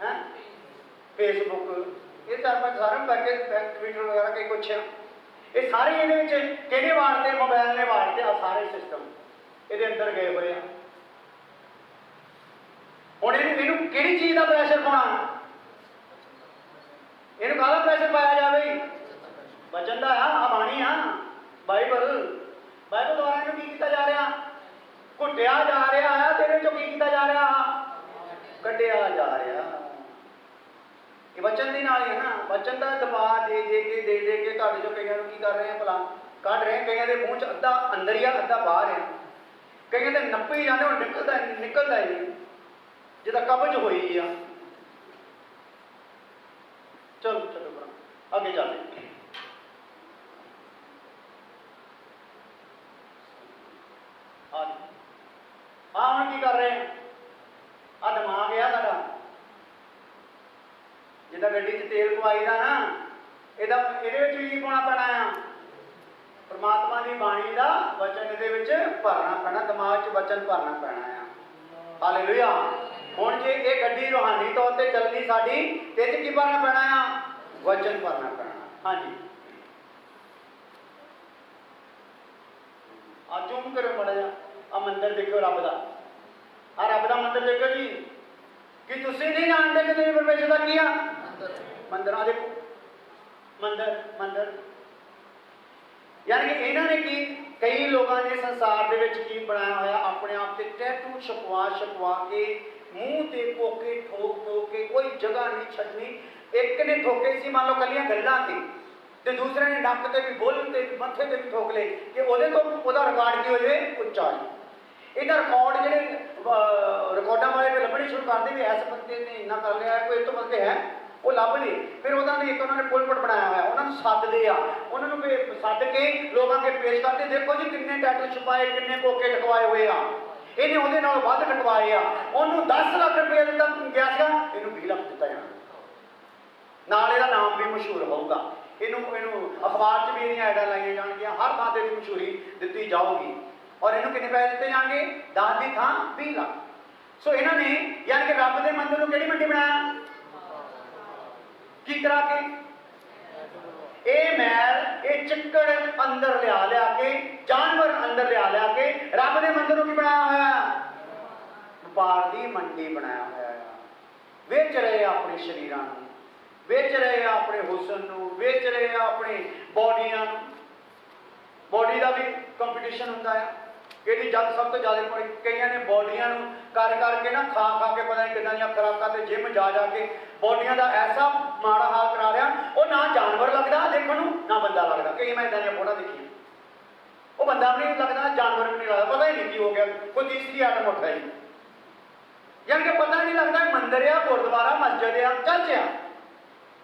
S1: ਹੈ ਫੇਸਬੁੱਕ, ਇਹ 4-5 ਸਾਰਿਆਂ ਨੂੰ ਕਰਕੇ ਟਵਿੱਟਰ ਵਗੈਰਾ ਕਈ ਕੁਛ ਆ। ਇਹ ਸਾਰੇ ਇਹਦੇ ਵਿੱਚ ਕਿਹਨੇ ਵਾਰਤੇ? ਮੋਬਾਈਲ ਨੇ ਵਾਰਤੇ। ਆ ਸਾਰੇ ਸਿਸਟਮ ਇਹਦੇ ਅੰਦਰ ਗਏ ਹੋਏ ਆ। ਹੁਣ ਇਹਨੂੰ ਕਿਹੜੀ ਚੀਜ਼ ਦਾ ਪ੍ਰੈਸ਼ਰ ਪਾਉਣਾ? ਇਹਨੂੰ ਕਾਹਦਾ ਪ੍ਰੈਸ਼ਰ ਪਾਇਆ ਜਾਵੇ? ਵਚਨ ਦਾ ਆ, ਬਾਣੀ ਆ, ਬਾਈਬਲ ਦੁਆਰਾ ਇਹਨੂੰ ਕੀ ਕੀਤਾ ਜਾ ਰਿਹਾ? ਘੁੱਟਿਆ ਜਾ ਰਿਹਾ ਆ। ਤੇਰੇ ਚੋਂ ਕੀ ਕੀਤਾ ਜਾ ਰਿਹਾ? ਕੱਢਿਆ ਜਾ ਰਿਹਾ। ਇਹ ਵਚਨ ਦੇ ਨਾਲ ਹੀ ਹੈ ਨਾ। ਵਚਨ ਦਾ ਦਬਾਅ ਦੇ ਕੇ ਤੁਹਾਡੇ ਚੋਂ ਕਈਆਂ ਨੂੰ ਕੀ ਕਰ ਰਹੇ ਆ ਭਲਾ? ਕੱਢ ਰਹੇ। ਕਈਆਂ ਦੇ ਮੂੰਹ 'ਚ ਅੱਧਾ ਅੰਦਰ ਹੀ ਆ, ਅੱਧਾ ਬਾਹਰ ਆ। ਕਈਆਂ ਦੇ ਨੱਪੀ ਜਾਂਦੇ, ਹੁਣ ਨਿਕਲਦਾ ਹੀ ਨਹੀਂ, ਜਿੱਦਾਂ ਕਬਜ਼ ਹੋਈ ਆ। ਚਲੋ ਅੱਗੇ ਚੱਲਦੇ। ਹੁਣ ਕੀ ਕਰ ਰਹੇ ਆ? ਆ ਦਿਮਾਗ ਆ ਸਾਡਾ, ਜਿੱਦਾਂ ਗੱਡੀ 'ਚ ਤੇਲ ਪਵਾਈਦਾ ਨਾ, ਇਹਦੇ ਵਿੱਚ ਵੀ ਕੀ ਪਾਉਣਾ ਪੈਣਾ ਆ? ਪਰਮਾਤਮਾ ਦੀ ਬਾਣੀ ਦਾ ਵਚਨ ਇਹਦੇ ਵਿੱਚ ਭਰਨਾ ਪੈਣਾ, ਦਿਮਾਗ 'ਚ ਵਚਨ ਭਰਨਾ ਪੈਣਾ ਆ। ਹਾਲੇਲੂਇਆ। ਹੁਣ ਜੇ ਇਹ ਗੱਡੀ ਰੂਹਾਨੀ ਤੌਰ ਤੇ ਚੱਲਣੀ ਸਾਡੀ, ਤੇ ਇਹਦੇ 'ਚ ਕੀ ਭਰਨਾ ਪੈਣਾ ਆ? ਵਚਨ ਭਰਨਾ ਪੈਣਾ। ਹਾਂਜੀ ਆ ਜ਼ੂਮ ਕਰੋ ਮਾੜਾ ਜਿਹਾ। ਆ ਮੰਦਿਰ ਦੇਖੋ ਰੱਬ ਦਾ, ਆ ਰੱਬ ਦਾ ਮੰਦਿਰ ਦੇਖੋ ਜੀ। ਕਿ ਤੁਸੀਂ ਨਹੀਂ ਜਾਣਦੇ ਕਿ ਤੁਸੀਂ ਪਰਮੇਸ਼ਰ ਦਾ ਕੀ ਆ? ਮੰਦਿਰ। ਆ ਦੇਖੋ ਮੰਦਿਰ। ਯਾਨੀ ਕਿ ਇਹਨਾਂ ਨੇ ਕੀ, ਕਈ ਲੋਕਾਂ ਨੇ ਸੰਸਾਰ ਦੇ ਵਿੱਚ ਕੀ ਬਣਾਇਆ ਹੋਇਆ? ਆਪਣੇ ਆਪ ਤੇ ਟੈਟੂ ਛਪਵਾ ਕੇ, ਮੂੰਹ ਤੇ ਕੋਕੇ ਠੋਕ ਕੇ, ਕੋਈ ਜਗ੍ਹਾ ਨਹੀਂ ਛੱਡਣੀ। ਇੱਕ ਨੇ ਠੋਕੇ ਸੀ ਮੰਨ ਲਓ ਕੱਲੀਆਂ ਗੱਲਾਂ ਤੇ, ਤੇ ਦੂਸਰੇ ਨੇ ਨੱਕ ਤੇ ਵੀ, ਬੁੱਲ ਤੇ ਵੀ, ਮੱਥੇ ਤੇ ਵੀ ਠੋਕ ਲਏ ਕਿ ਉਹਦੇ ਤੋਂ ਉਹਦਾ ਰਿਕਾਰਡ ਕੀ ਹੋ ਜਾਵੇ, ਉੱਚਾ ਹੋ ਜਾਵੇ। ਇਹਦਾ ਰਿਕਾਰਡ ਜਿਹੜੇ ਰਿਕਾਰਡਾਂ ਵਾਲੇ ਵੀ ਲੱਭਣੇ ਸ਼ੁਰੂ ਕਰਦੇ ਵੀ ਇਸ ਬੰਦੇ ਨੇ ਇੰਨਾ ਕਰ ਲਿਆ, ਕੋਈ ਇਹ ਤੋਂ ਬੰਦੇ ਹੈ, ਉਹ ਲੱਭ ਲਏ। ਫਿਰ ਉਹਨਾਂ ਨੇ ਇੱਕ ਉਹਨਾਂ ਨੇ ਪੁਲਪਟ ਬਣਾਇਆ ਹੋਇਆ, ਉਹਨਾਂ ਨੂੰ ਸੱਦਦੇ ਆ, ਉਹਨਾਂ ਨੂੰ ਸੱਦ ਕੇ ਲੋਕਾਂ ਅੱਗੇ ਪੇਸ਼ ਕਰਦੇ, ਦੇਖੋ ਜੀ ਕਿੰਨੇ ਟੈਟੂ ਛਪਾਏ, ਕਿੰਨੇ ਕੋਕੇ ਲਗਵਾਏ ਹੋਏ ਆ, ਇਹਨੇ ਉਹਦੇ ਨਾਲ ਵੱਧ ਲਗਵਾਏ ਆ, ਉਹਨੂੰ 10 ਲੱਖ ਰੁਪਏ ਦਿੱਤਾ ਗਿਆ ਸੀਗਾ, ਇਹਨੂੰ 20 ਲੱਖ ਦਿੱਤਾ ਜਾਣਾ, ਨਾਲ ਇਹਦਾ ਨਾਮ ਵੀ ਮਸ਼ਹੂਰ ਹੋਊਗਾ, ਇਹਨੂੰ ਅਖਬਾਰ 'ਚ ਵੀ ਇਹਦੀਆਂ ਐਡਾਂ ਲਾਈਆਂ ਜਾਣਗੀਆਂ, ਹਰ ਥਾਂ ਤੇ ਇਹਦੀ ਮਸ਼ਹੂਰੀ ਦਿੱਤੀ ਜਾਊਗੀ। ਔਰ ਇਹਨੂੰ ਕਿੰਨੇ ਪੈਸੇ ਦਿੱਤੇ ਜਾਣਗੇ, 10 ਦੀ ਥਾਂ 20 ਲੱਖ। ਸੋ ਇਹਨਾਂ ਨੇ ਯਾਨੀ ਕਿ ਰੱਬ ਦੇ ਮੰਦਰ ਨੂੰ ਕਿਹੜੀ ਮੰਡੀ ਬਣਾਇਆ, ਕੀ ਕਰਾ ਕੇ, ਇਹ ਮੈਲ, ਇਹ ਚਿੱਕੜ ਅੰਦਰ ਲਿਆ ਕੇ, ਜਾਨਵਰ ਅੰਦਰ ਲਿਆ ਕੇ ਰੱਬ ਦੇ ਮੰਦਰ ਨੂੰ ਕੀ ਬਣਾਇਆ ਹੋਇਆ, ਵਪਾਰ ਦੀ ਮੰਡੀ ਬਣਾਇਆ ਹੋਇਆ। ਵੇਚ ਰਹੇ ਆਪਣੇ ਸਰੀਰਾਂ ਨੂੰ, ਵੇਚ ਰਹੇ ਆ ਆਪਣੇ ਹੁਸਨ ਨੂੰ, ਵੇਚ ਰਹੇ ਆ ਆਪਣੀ ਬੋਡੀਆਂ ਨੂੰ। ਬੋਡੀ ਦਾ ਵੀ ਕੰਪੀਟੀਸ਼ਨ ਹੁੰਦਾ ਆ, ਇਹਦੀ ਜਦ ਸਭ ਤੋਂ ਜ਼ਿਆਦਾ ਕਈਆਂ ਨੇ ਬੋਡੀਆਂ ਨੂੰ ਕਰ ਕਰਕੇ ਨਾ ਖਾ ਕੇ ਪਤਾ ਨਹੀਂ ਕਿੱਦਾਂ ਦੀਆਂ ਖੁਰਾਕਾਂ ਤੇ ਜਿਮ ਜਾ ਕੇ ਬੋਡੀਆਂ ਦਾ ਐਸਾ ਮਾੜਾ ਹਾਲ ਕਰਾ ਰਿਹਾ, ਉਹ ਨਾ ਜਾਨਵਰ ਲੱਗਦਾ ਦੇਖਣ ਨੂੰ, ਨਾ ਬੰਦਾ ਲੱਗਦਾ। ਕਈ ਮੈਂ ਇੱਦਾਂ ਦੀਆਂ ਫੋਟੋਆਂ ਦੇਖੀਆਂ, ਉਹ ਬੰਦਾ ਵੀ ਨਹੀਂ ਲੱਗਦਾ, ਜਾਨਵਰ ਵੀ ਨਹੀਂ ਲੱਗਦਾ, ਪਤਾ ਹੀ ਨਹੀਂ ਕੀ ਹੋ ਗਿਆ, ਕੋਈ ਤੀਸਰੀ ਆਟਮ ਉੱਠ ਆਈ, ਯਾਨੀ ਕਿ ਪਤਾ ਨਹੀਂ ਲੱਗਦਾ ਮੰਦਰ ਆ, ਗੁਰਦੁਆਰਾ, ਮਸਜਿਦ ਆ, ਚਰਚ ਆ,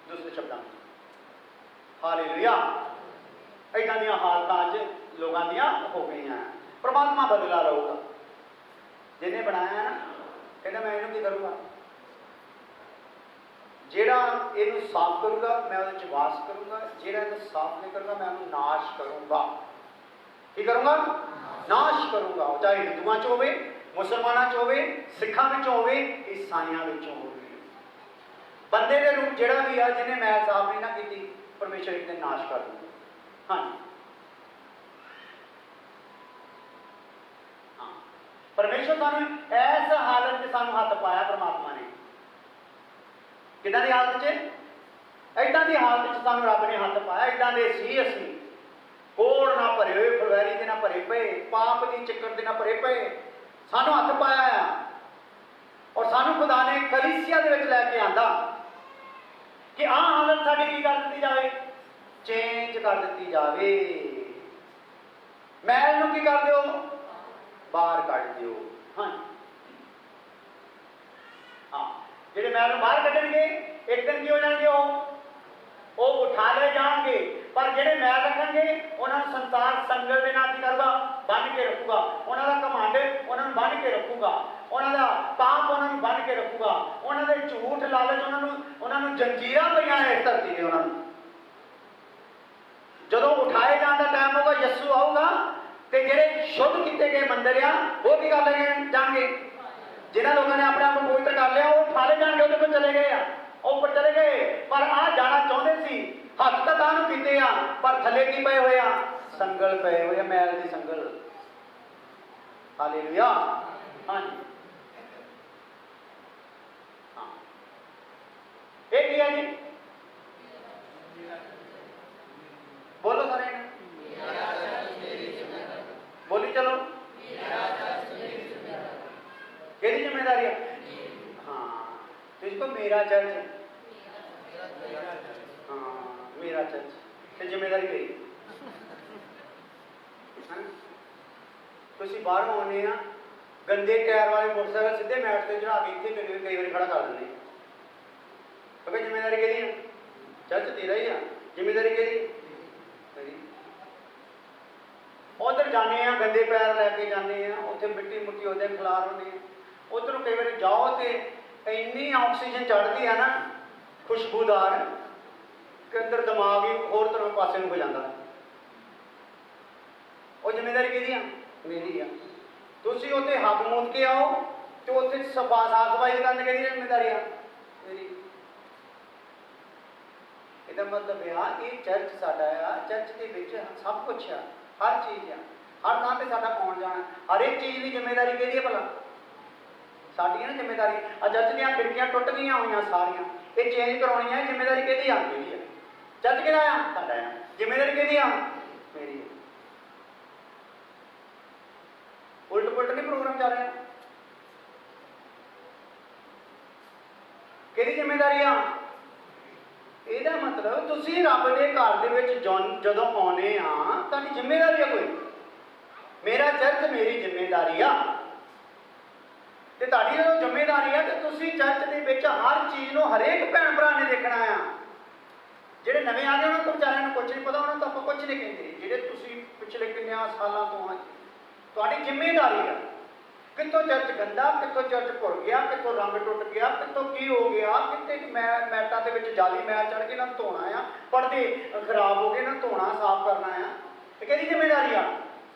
S1: ਦੂਸਰੇ ਸ਼ਬਦਾਂ ਹਾਲੇਲੂਇਆ। ਏਦਾਂ ਦੀਆਂ ਹਾਲਤਾਂ ਅੱਜ ਲੋਕਾਂ ਦੀਆਂ ਹੋ ਗਈਆਂ। ਪਰਮਾਤਮਾ ਬਦਲਾ ਰਹੂਗਾ, ਜਿਹਨੇ ਬਣਾਇਆ ਨਾ ਕਹਿੰਦਾ ਮੈਂ ਇਹਨੂੰ ਕੀ ਕਰੂੰਗਾ, ਜਿਹੜਾ ਇਹਨੂੰ ਸਾਫ਼ ਕਰੂਗਾ ਮੈਂ ਉਹਦੇ 'ਚ ਵਾਸ ਕਰੂੰਗਾ, ਜਿਹੜਾ ਇਹਨੂੰ ਸਾਫ਼ ਨਹੀਂ ਕਰੂਗਾ ਮੈਂ ਉਹਨੂੰ ਨਾਸ਼ ਕਰੂੰਗਾ। ਕੀ ਕਰੂੰਗਾ, ਨਾਸ਼ ਕਰੂੰਗਾ। ਚਾਹੇ ਹਿੰਦੂਆਂ 'ਚ ਹੋਵੇ, ਮੁਸਲਮਾਨਾਂ 'ਚ ਹੋਵੇ, ਸਿੱਖਾਂ ਵਿੱਚ ਹੋਵੇ, ਈਸਾਈਆਂ ਵਿੱਚ ਹੋਵੇ, ਬੰਦੇ ਦੇ ਰੂਪ ਜਿਹੜਾ ਵੀ ਆ, ਜਿਹਨੇ ਮੈਲ ਸਾਫ਼ ਨਹੀਂ ਨਾ ਕੀਤੀ, ਪਰਮੇਸ਼ਰ ਇੱਕ ਦਿਨ ਨਾਸ਼ ਕਰ ਦੂਗਾ। ਹਾਂਜੀ, ਹਾਂ, ਪਰਮੇਸ਼ਰ ਸਾਨੂੰ ਇਸ ਹਾਲਤ 'ਚ ਸਾਨੂੰ ਹੱਥ ਪਾਇਆ ਪਰਮਾਤਮਾ ਨੇ। ਕਿੱਦਾਂ ਦੀ ਹਾਲਤ 'ਚ, ਏਦਾਂ ਦੀ ਹਾਲਤ 'ਚ ਸਾਨੂੰ ਰੱਬ ਨੇ ਹੱਥ ਪਾਇਆ। ਏਦਾਂ ਦੇ ਸੀ ਅਸੀਂ, ਕੋੜ ਨਾ ਭਰੇ ਹੋਏ, ਫਲਵੈਰੀ ਦੇ ਨਾ ਭਰੇ ਪਏ, ਪਾਪ ਦੀ ਚੱਕਰ ਦੇ ਨਾ ਭਰੇ ਪਏ, ਸਾਨੂੰ ਹੱਥ ਪਾਇਆ ਆ। ਔਰ ਸਾਨੂੰ ਖੁਦਾ ਨੇ ਕਲੀਸਿਆ ਦੇ ਵਿੱਚ ਲੈ ਕੇ ਆਂਦਾ ਕਿ ਆਹ ਹਾਲਤ ਸਾਡੀ ਕੀ ਕਰ ਦਿੱਤੀ ਜਾਵੇ, ਚੇਂਜ ਕਰ ਦਿੱਤੀ ਜਾਵੇ। ਮੈਲ ਨੂੰ ਕੀ ਕਰ ਦਿਓ, ਬਾਹਰ ਕੱਢ ਦਿਓ। ਹਾਂ, ਜਿਹੜੇ ਮੈਲ ਨੂੰ ਬਾਹਰ ਕੱਢਣਗੇ ਇੱਕ ਦਿਨ ਕੀ ਹੋ ਜਾਣਗੇ, ਉਹ ਉਠਾ ਲਏ ਜਾਣਗੇ। ਪਰ ਜਿਹੜੇ ਮੈਲ ਰੱਖਣਗੇ ਉਹਨਾਂ ਨੂੰ ਸੰਸਾਰ ਸੰਗਲ ਦੇ ਨਾਲ ਕੀ ਕਰੂਗਾ, ਬੰਨ੍ਹ ਕੇ ਰੱਖੂਗਾ। ਉਹਨਾਂ ਦਾ ਘਮੰਡ ਉਹਨਾਂ ਨੂੰ ਬੰਨ੍ਹ ਕੇ ਰੱਖੂਗਾ, ਉਹਨਾਂ ਦਾ ਪਾਪ ਉਹਨਾਂ ਨੂੰ ਬੰਨ੍ਹ ਕੇ ਰੱਖੂਗਾ, ਉਹਨਾਂ ਦੇ ਝੂਠ ਲਾਲਚ ਉਹਨਾਂ ਨੂੰ ਜੰਜੀਰਾਂ ਪਈਆਂ ਇਸ ਧਰਤੀ ਤੇ। ਉਹਨਾਂ ਨੂੰ ਜਦੋਂ ਉਠਾਏ ਜਾਣ ਦਾ ਟਾਈਮ ਹੋਊਗਾ, ਯਿਸੂ ਆਊਗਾ ਤੇ ਜਿਹੜੇ ਸ਼ੁੱਧ ਕੀਤੇ ਗਏ ਮੰਦਰ ਆ ਉਹ ਕੀ ਕਰ ਲਏ ਜਾਣਗੇ, ਜਿਨ੍ਹਾਂ ਲੋਕਾਂ ਨੇ ਆਪਣੇ ਆਪ ਨੂੰ ਪਵਿੱਤਰ ਕਰ ਲਿਆ, ਉਹ ਉਠਾਲੇ ਜਾਣਗੇ, ਉਹਦੇ ਕੋਲ ਚਲੇ ਗਏ ਆ, ਉਹ ਉੱਪਰ ਚਲੇ ਗਏ। ਪਰ ਆਹ ਜਾਣਾ ਚਾਹੁੰਦੇ ਸੀ, ਹੱਥ ਤਾਂ ਤਾਂ ਨੂੰ ਕੀਤੇ ਆ, ਪਰ ਥੱਲੇ ਕੀ ਪਏ ਹੋਏ ਆ, ਸੰਗਲ ਪਏ ਹੋਏ ਆ, ਮੈਲ ਦੀ ਸੰਗਲ। ਹਾਲੇਲੂਇਆ। ਹਾਂਜੀ, ਹਾਂ, ਇਹ ਕੀ ਹੈ ਜੀ, ਬੋਲੋ ਸਾਰੇ ਨੇ, ਬੋਲੀ ਚਲੋ, ਕਿਹਦੀ ਜ਼ਿੰਮੇਵਾਰੀ ਹੈ, ਹਾਂ, इसको मेरा चर्च, हाँ मेरा चर्च, तो जिम्मेदारी मेरी। ਤੁਸੀਂ ਬਾਹਰੋਂ ਆਉਂਦੇ ਆ, ਗੰਦੇ ਟਾਇਰ ਵਾਲੇ ਮੋਟਰਸਾਈਕਲ ਸਿੱਧੇ ਮੈਟ ਤੇ ਚੜਾ ਕੇ ਇੱਥੇ ਕਈ ਵਾਰੀ ਖੜਾ ਕਰ ਦਿੰਦੇ, ਕਿਉਂਕਿ ਜ਼ਿੰਮੇਦਾਰੀ ਕਿਹਦੀ ਆ, ਚਰਚ ਤੇਰਾ ਹੀ ਆ, ਜ਼ਿੰਮੇਦਾਰੀ ਕਿਹਦੀ ਤੇਰੀ। ਉਧਰ ਜਾਂਦੇ ਆ, ਗੰਦੇ ਪੈਰ ਲੈ ਕੇ ਜਾਂਦੇ ਆ, ਉੱਥੇ ਮਿੱਟੀ ਮੁੱਟੀ ਉਹਦੇ ਖਿਲਾਰ ਹੁੰਦੇ ਆ, ਉਧਰੋਂ ਕਈ ਵਾਰੀ ਜਾਓ ਤੇ ਇੰਨੀ ਆਕਸੀਜਨ ਚੜ੍ਹਦੀ ਆ ਨਾ, ਖੁਸ਼ਬੂਦਾਰ, ਕਿ ਅੰਦਰ ਦਿਮਾਗ ਹੀ ਹੋਰ ਤਰ੍ਹਾਂ ਪਾਸੇ ਨੂੰ ਹੋ ਜਾਂਦਾ। ਉਹ ਜ਼ਿੰਮੇਦਾਰੀ ਕਿਹਦੀ ਆ, ਮੇਰੀ ਆ। ਤੁਸੀਂ ਉੱਥੇ ਹੱਥ ਮੂੰਹ ਕੇ ਆਓ ਤੇ ਉੱਥੇ ਸਾਫ਼ ਸਫਾਈ ਕਰਨ ਕਿਹਦੀ ਜ਼ਿੰਮੇਦਾਰੀ ਆ, ਮੇਰੀ। ਇਹਦਾ ਮਤਲਬ ਆ ਇਹ ਚਰਚ ਸਾਡਾ ਆ, ਚਰਚ ਦੇ ਵਿੱਚ ਸਭ ਕੁਛ ਆ, ਹਰ ਚੀਜ਼ ਆ, ਹਰ ਥਾਂ ਤੇ ਸਾਡਾ ਆਉਣ ਜਾਣਾ, ਹਰ ਇੱਕ ਚੀਜ਼ ਦੀ ਜ਼ਿੰਮੇਦਾਰੀ ਕਿਹਦੀ ਹੈ ਭਲਾ, ਸਾਡੀ ਹੈ ਨਾ ਜ਼ਿੰਮੇਦਾਰੀ। ਆ ਚਰਚ ਦੀਆਂ ਖਿੜਕੀਆਂ ਟੁੱਟ ਗਈਆਂ ਹੋਈਆਂ ਸਾਰੀਆਂ, ਇਹ ਚੇਂਜ ਕਰਾਉਣੀਆਂ, ਜ਼ਿੰਮੇਦਾਰੀ ਕਿਹਦੀ ਆ, ਮੇਰੀ ਆ। ਚਰਚ ਕਿਹਦਾ ਆ, ਸਾਡਾ ਆ, ਜ਼ਿੰਮੇਦਾਰੀ ਕਿਹਦੀ ਆ, ਮੇਰੀ। ਉਲਟ ਪੁਲਟ ਨਹੀਂ ਪ੍ਰੋਗਰਾਮ ਚੱਲ ਰਿਹਾ, ਕਿਹਦੀ ਜ਼ਿੰਮੇਦਾਰੀ ਆ, ਇਹਦਾ ਮਤਲਬ ਤੁਸੀਂ ਰੱਬ ਦੇ ਘਰ ਦੇ ਵਿੱਚ ਜਦੋਂ ਆਉਨੇ ਆ, ਤੁਹਾਡੀ ਜ਼ਿੰਮੇਵਾਰੀ ਹੈ ਕੋਈ। ਮੇਰਾ ਚਰਚ ਮੇਰੀ ਜ਼ਿੰਮੇਵਾਰੀ ਆ, ਤੇ ਤੁਹਾਡੀ ਜਦੋਂ ਜ਼ਿੰਮੇਵਾਰੀ ਆ ਤੇ ਤੁਸੀਂ ਚਰਚ ਦੇ ਵਿੱਚ ਹਰ ਚੀਜ਼ ਨੂੰ ਹਰੇਕ ਭੈਣ ਭਰਾ ਨੇ ਦੇਖਣਾ ਆ। ਜਿਹੜੇ ਨਵੇਂ ਆ ਗਏ ਉਹਨਾਂ ਤੋਂ ਵਿਚਾਰਿਆਂ ਨੂੰ ਕੁਝ ਨਹੀਂ ਪਤਾ, ਉਹਨਾਂ ਨੂੰ ਤਾਂ ਆਪਾਂ ਕੁਝ ਨਹੀਂ ਕਹਿੰਦੇ। ਜਿਹੜੇ ਤੁਸੀਂ ਪਿਛਲੇ ਕਿੰਨਿਆਂ ਸਾਲਾਂ ਤੋਂ ਆ, ਤੁਹਾਡੀ ਜ਼ਿੰਮੇਵਾਰੀ ਆ। ਕਿੱਥੋਂ ਚਰਚ ਗੰਦਾ, ਕਿੱਥੋਂ ਚਰਚ ਭੁਰ ਗਿਆ, ਕਿੱਥੋਂ ਰੰਗ ਟੁੱਟ ਗਿਆ, ਕਿੱਥੋਂ ਕੀ ਹੋ ਗਿਆ, ਕਿੱਥੇ ਮੈਟਾਂ ਦੇ ਵਿੱਚ ਜਾਲੀ ਮੈਲ ਚੜ ਕੇ ਇਹਨਾਂ ਨੂੰ ਧੋਣਾ ਆ, ਪਰਦੇ ਖਰਾਬ ਹੋ ਗਏ ਇਹਨਾਂ ਨੂੰ ਧੋਣਾ ਸਾਫ਼ ਕਰਨਾ ਆ। ਤੇ ਕਿਹਦੀ ਜ਼ਿੰਮੇਵਾਰੀ ਆ?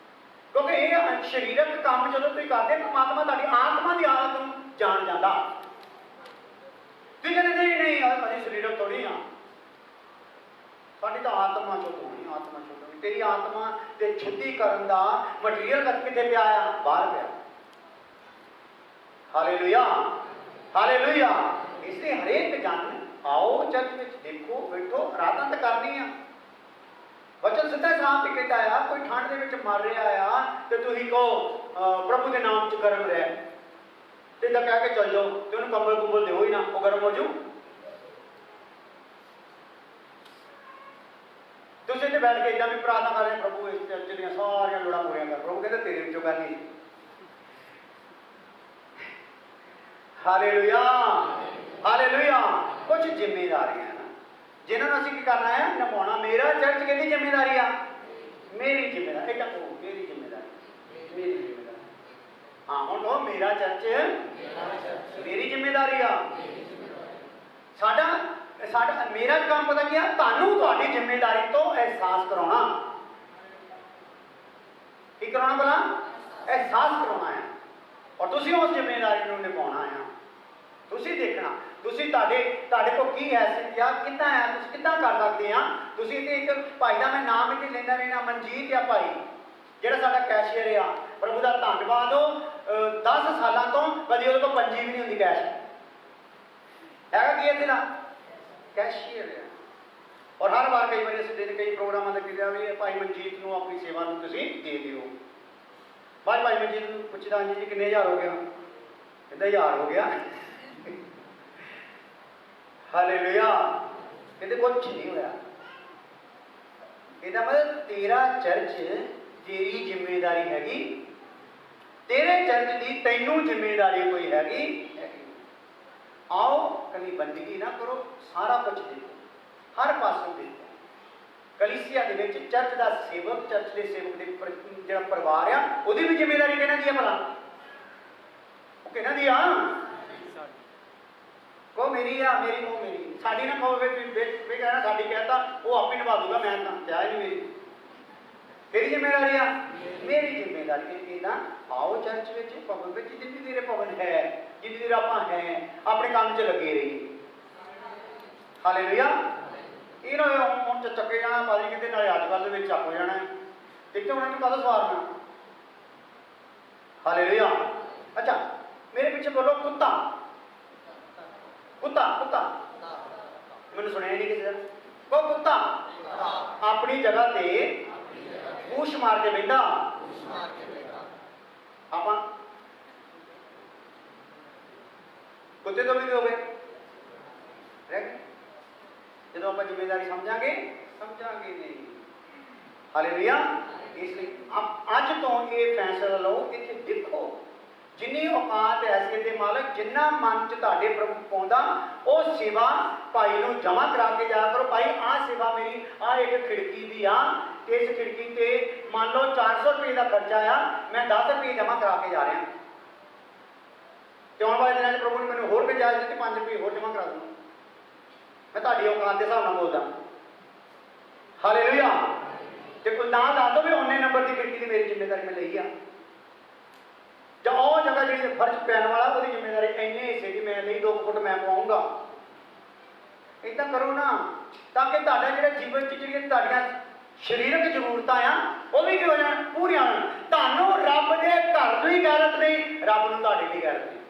S1: ਕਿਉਂਕਿ ਇਹ ਸਰੀਰਕ ਕੰਮ ਜਦੋਂ ਤੁਸੀਂ ਕਰਦੇ, ਪਰਮਾਤਮਾ ਤੁਹਾਡੀ ਆਤਮਾ ਦੀ ਹਾਲਤ ਨੂੰ ਜਾਣ ਜਾਂਦਾ। ਤੁਸੀਂ ਕਹਿੰਦੇ ਨਹੀਂ ਨਹੀਂ ਅਸੀਂ ਸਰੀਰਕ ਥੋੜੀ ਆ, ਸਾਡੀ ਤਾਂ ਆਤਮਾ ਚੋਂ ਹੋਣੀ, ਆਤਮਾ ਚੋਂ ਹੋਣੀ। ਤੇਰੀ ਆਤਮਾ ਤੇ ਸ਼ੁੱਧੀ ਕਰਨ ਦਾ ਮਟੀਰੀਅਲ ਕਿੱਥੇ ਪਿਆ ਆ? ਬਾਹਰ ਪਿਆ। Hallelujah, hallelujah. ਇਸ ਲਈ ਹਰੇਕ ਜਨ ਆਓ ਚਰਚ ਵਿੱਚ, ਦੇਖੋ, ਬੈਠੋ, ਆਰਾਧਨਾ ਤਾਂ ਕਰਨੀ ਆ। ਵਚਨ ਸਿੱਧਾ ਸਾਫ਼ ਹੀ ਕਹਿੰਦਾ ਆ, ਕੋਈ ਠੰਡ ਦੇ ਵਿੱਚ ਮਰ ਰਿਹਾ ਆ ਤੇ ਤੁਸੀਂ ਕਹੋ ਪ੍ਰਭੂ ਦੇ ਨਾਮ 'ਚ ਗਰਮ ਰਹਿ, ਤੇ ਇਦਾਂ ਕਹਿ ਕੇ ਚੱਲ ਜਾਓ ਤੇ ਉਹਨੂੰ ਕੰਬਲ ਕੁੰਬਲ ਦਿਓ ਹੀ ਨਾ, ਉਹ ਗਰਮ ਹੋ ਜਾਊ। ਤੁਸੀਂ ਇੱਥੇ ਬੈਠ ਕੇ ਇਦਾਂ ਵੀ ਪ੍ਰਾਰਥਨਾ ਕਰ ਰਹੇ, ਪ੍ਰਭੂ ਇਸ ਚਰਚ ਦੀਆਂ ਸਾਰੀਆਂ ਲੋੜਾਂ ਪੂਰੀਆਂ ਕਰ। ਪ੍ਰਭੂ ਕਹਿੰਦਾ ਤੇਰੇ ਵਿੱਚੋਂ ਕਰਨੀ। Hallelujah, hallelujah. ਕੁਝ ਜ਼ਿੰਮੇਵਾਰੀਆਂ ਨਾ ਜਿਨ੍ਹਾਂ ਨੂੰ ਅਸੀਂ ਕੀ ਕਰਨਾ ਹੈ? ਨਿਭਾਉਣਾ। ਮੇਰਾ ਚਰਚ ਕਿਹਦੀ ਜ਼ਿੰਮੇਵਾਰੀ ਆ? ਮੇਰੀ ਜ਼ਿੰਮੇਵਾਰੀ। ਇਹ ਉਹ ਮੇਰੀ ਜ਼ਿੰਮੇਵਾਰੀ, ਮੇਰੀ ਜ਼ਿੰਮੇਵਾਰੀ। ਹਾਂ, ਹੁਣ ਉਹ ਮੇਰਾ ਚਰਚ ਮੇਰੀ ਜ਼ਿੰਮੇਵਾਰੀ ਆ। ਸਾਡਾ ਸਾਡਾ ਮੇਰਾ ਕੰਮ ਪਤਾ ਕੀ ਆ? ਤੁਹਾਨੂੰ ਤੁਹਾਡੀ ਜ਼ਿੰਮੇਵਾਰੀ ਤੋਂ ਅਹਿਸਾਸ ਕਰਾਉਣਾ। ਕੀ ਕਰਾਉਣਾ ਭਲਾ? ਅਹਿਸਾਸ ਕਰਾਉਣਾ ਹੈ। ਔਰ ਤੁਸੀਂ ਉਸ ਜ਼ਿੰਮੇਵਾਰੀ ਨੂੰ ਨਿਭਾਉਣਾ ਆ। ਤੁਸੀਂ ਦੇਖਣਾ ਤੁਸੀਂ ਤੁਹਾਡੇ ਕੋਲ ਕੀ ਹੈਸੀਅਤ ਆ, ਕਿੱਦਾਂ ਆ, ਤੁਸੀਂ ਕਿੱਦਾਂ ਕਰ ਸਕਦੇ ਆ। ਤੁਸੀਂ ਇੱਥੇ ਇੱਕ ਭਾਈ ਦਾ ਮੈਂ ਨਾਮ ਇੱਥੇ ਲੈਂਦਾ ਰਹਿਣਾ, ਮਨਜੀਤ ਆ ਭਾਈ, ਜਿਹੜਾ ਸਾਡਾ ਕੈਸ਼ੀਅਰ ਆ। ਪ੍ਰਭੂ ਦਾ ਧੰਨਵਾਦ। ਉਹ 10 ਸਾਲਾਂ ਤੋਂ ਕਦੀ ਉਹਦੇ ਕੋਲ ਪੰਜੀ ਵੀ ਨਹੀਂ ਹੁੰਦੀ ਕੈਸ਼। ਹੈਗਾ ਕੀ ਇੱਥੇ ਦਾ? ਕੈਸ਼ੀਅਰ ਆ। ਔਰ ਹਰ ਵਾਰ ਕਈ ਵਾਰੀ ਅਸੀਂ ਦਿਨ ਕਈ ਪ੍ਰੋਗਰਾਮਾਂ ਤੇ ਕਿਹਾ ਵੀ ਭਾਈ ਮਨਜੀਤ ਨੂੰ ਆਪਣੀ ਸੇਵਾ ਨੂੰ ਤੁਸੀਂ ਦੇ ਦਿਓ। ਬਾਅਦ ਭਾਈ ਮਨਜੀਤ ਨੂੰ ਪੁੱਛਦਾ, ਹਾਂਜੀ ਜੀ ਕਿੰਨੇ ਹਜ਼ਾਰ ਹੋ ਗਿਆ? ਕਹਿੰਦਾ 1000 ਹੋ ਗਿਆ। ਹਾਲੇਲੂਇਆ। ਕਹਿੰਦੇ ਕੁਛ ਨਹੀਂ ਹੋਇਆ। ਇਹਦਾ ਮਤਲਬ ਤੇਰਾ ਚਰਚ ਤੇਰੀ ਜ਼ਿੰਮੇਵਾਰੀ ਹੈਗੀ, ਤੇਰੇ ਚਰਚ ਦੀ ਤੈਨੂੰ ਜ਼ਿੰਮੇਵਾਰੀ ਕੋਈ ਹੈਗੀ। ਆਓ ਕਲੀ ਬੰਦਗੀ ਨਾ ਕਰੋ, ਸਾਰਾ ਕੁਝ ਦੇਖੋ, ਹਰ ਪਾਸੋਂ ਦੇਖੋ। ਕਲੀਸਿਆ ਦੇ ਵਿੱਚ ਚਰਚ ਦਾ ਸੇਵਕ, ਚਰਚ ਦੇ ਸੇਵਕ ਦੇ ਜਿਹੜਾ ਪਰਿਵਾਰ ਆ, ਉਹਦੀ ਵੀ ਜ਼ਿੰਮੇਵਾਰੀ ਕਿਹਨਾਂ ਦੀ ਆ ਭਲਾ? ਉਹ ਕਿਹਨਾਂ ਦੀ ਆ? ਕੋ ਮੇਰੀ ਆ, ਮੇਰੀ ਕੋ ਮੇਰੀ। ਸਾਡੀ ਨਾ ਕਹੋ ਵੀ ਕਹਿਣਾ ਸਾਡੀ ਕਹਿਤਾ ਉਹ ਆਪੇ ਨਿਭਾ ਦੂਗਾ, ਮੈਂ ਤਾਂ ਚਾਹ ਨਹੀਂ ਮੇਰੀ। ਕਿਹੜੀ ਜ਼ਿੰਮੇਵਾਰੀ ਆ? ਮੇਰੀ ਜ਼ਿੰਮੇਵਾਰੀ। ਕਹਿੰਦਾ ਆਓ ਚਰਚ ਵਿੱਚ, ਭਵਨ ਵਿੱਚ, ਜਿੰਨੀ ਦੇਰ ਭਵਨ ਹੈ, ਜਿੰਨੀ ਦੇਰ ਆਪਾਂ ਹੈ ਆਪਣੇ ਕੰਮ 'ਚ ਲੱਗੇ ਰਹੀਏ। ਹਾਲੇਲੂਇਆ। ਇਹ ਨਾ ਹੁਣ ਚੱਕੇ ਜਾਣਾ ਭਾਜੀ ਕਹਿੰਦੇ, ਨਾਲੇ ਅੱਜ ਕੱਲ੍ਹ ਦੇ ਵਿੱਚ ਚੱਕ ਹੋ ਜਾਣਾ। ਦੇਖੋ ਉਹਨਾਂ ਨੂੰ ਕਦੋਂ ਸਵਾਰਨਾ। ਹਾਲੇਲੂਇਆ। ਅੱਛਾ, ਮੇਰੇ ਪਿੱਛੇ ਬੋਲੋ ਕੁੱਤਾ। ਕੁੱਤਾ, ਕੁੱਤਾ। ਮੈਨੂੰ ਸੁਣਿਆ ਨਹੀਂ ਕਿਸੇ ਦਾ। ਕੋ ਕੁੱਤਾ ਆਪਣੀ ਜਗ੍ਹਾ ਤੇ ਪੂਛ ਮਾਰ ਕੇ ਬੈਠਾ। ਆਪਾਂ ਕੁੱਤੇ ਤੋਂ ਵੀ ਹੋ ਗਏ। ਜਦੋਂ ਆਪਾਂ ਜ਼ਿੰਮੇਵਾਰੀ ਸਮਝਾਂਗੇ ਨਹੀਂ। ਹਾਲੇਲੂਇਆ। ਇਸ ਲਈ ਅੱਜ ਤੋਂ ਇਹ ਫੈਸਲਾ ਲਓ, ਇੱਥੇ ਦੇਖੋ ਜਿੰਨੀ ਔਕਾਤ ਹੈਸੀਅਤ ਦੇ ਮਾਲਕ, ਜਿੰਨਾ ਮਨ 'ਚ ਤੁਹਾਡੇ ਪ੍ਰਭੂ ਪਾਉਂਦਾ, ਉਹ ਸੇਵਾ ਭਾਈ ਨੂੰ ਜਮ੍ਹਾਂ ਕਰਾ ਕੇ ਜਾਇਆ ਕਰੋ। ਭਾਈ ਆਹ ਸੇਵਾ ਮੇਰੀ, ਆਹ ਇੱਕ ਖਿੜਕੀ ਦੀ ਆ, ਤੇ ਇਸ ਖਿੜਕੀ ਤੇ ਮੰਨ ਲਓ 400 ਰੁਪਏ ਦਾ ਖਰਚਾ ਆ, ਮੈਂ 10 ਰੁਪਏ ਜਮ੍ਹਾਂ ਕਰਾ ਕੇ ਜਾ ਰਿਹਾ। ਤੇ ਆਉਣ ਵਾਲੇ ਦਿਨਾਂ 'ਚ ਪ੍ਰਭੂ ਨੇ ਮੈਨੂੰ ਹੋਰ ਗੁੰਜਾਇਸ਼ ਦਿੱਤੀ, 5 ਰੁਪਏ ਹੋਰ ਜਮ੍ਹਾਂ ਕਰਾ ਦੂੰਗਾ। ਮੈਂ ਤੁਹਾਡੀ ਔਕਾਤ ਦੇ ਹਿਸਾਬ ਨਾਲ ਬੋਲਦਾ। ਹਾਲੇਲੂਇਆ। ਤੇ ਕੋਈ ਨਾ ਦੱਸ ਦਿਓ ਵੀ ਉਹਨੇ ਨੰਬਰ ਦੀ ਖਿੜਕੀ ਦੀ ਮੇਰੀ ਜ਼ਿੰਮੇਵਾਰੀ ਮੈਂ ਲਈ ਆ, ਜਾਂ ਉਹ ਜਗ੍ਹਾ ਜਿਹੜੀ ਫਰਜ਼ ਪੈਣ ਵਾਲਾ ਉਹਦੀ ਜ਼ਿੰਮੇਵਾਰੀ ਇੰਨੇ ਹਿੱਸੇ ਦੀ ਮੈਂ ਲਈ, 2 ਫੁੱਟ ਮੈਂ ਪਾਉਂਗਾ। ਏਦਾਂ ਕਰੋ ਨਾ, ਤਾਂ ਕਿ ਤੁਹਾਡਾ ਜਿਹੜਾ ਜੀਵਨ 'ਚ ਜਿਹੜੀਆਂ ਤੁਹਾਡੀਆਂ ਸਰੀਰਕ ਜ਼ਰੂਰਤਾਂ ਆ ਉਹ ਵੀ ਕੀ ਹੋ ਜਾਣ? ਪੂਰੀਆਂ ਹੋਣ। ਤੁਹਾਨੂੰ ਰੱਬ ਦੇ ਘਰ ਦੀ ਗੈਰਤ ਨਹੀਂ, ਰੱਬ ਨੂੰ ਤੁਹਾਡੇ ਦੀ ਗੈਰਤ ਨਹੀਂ।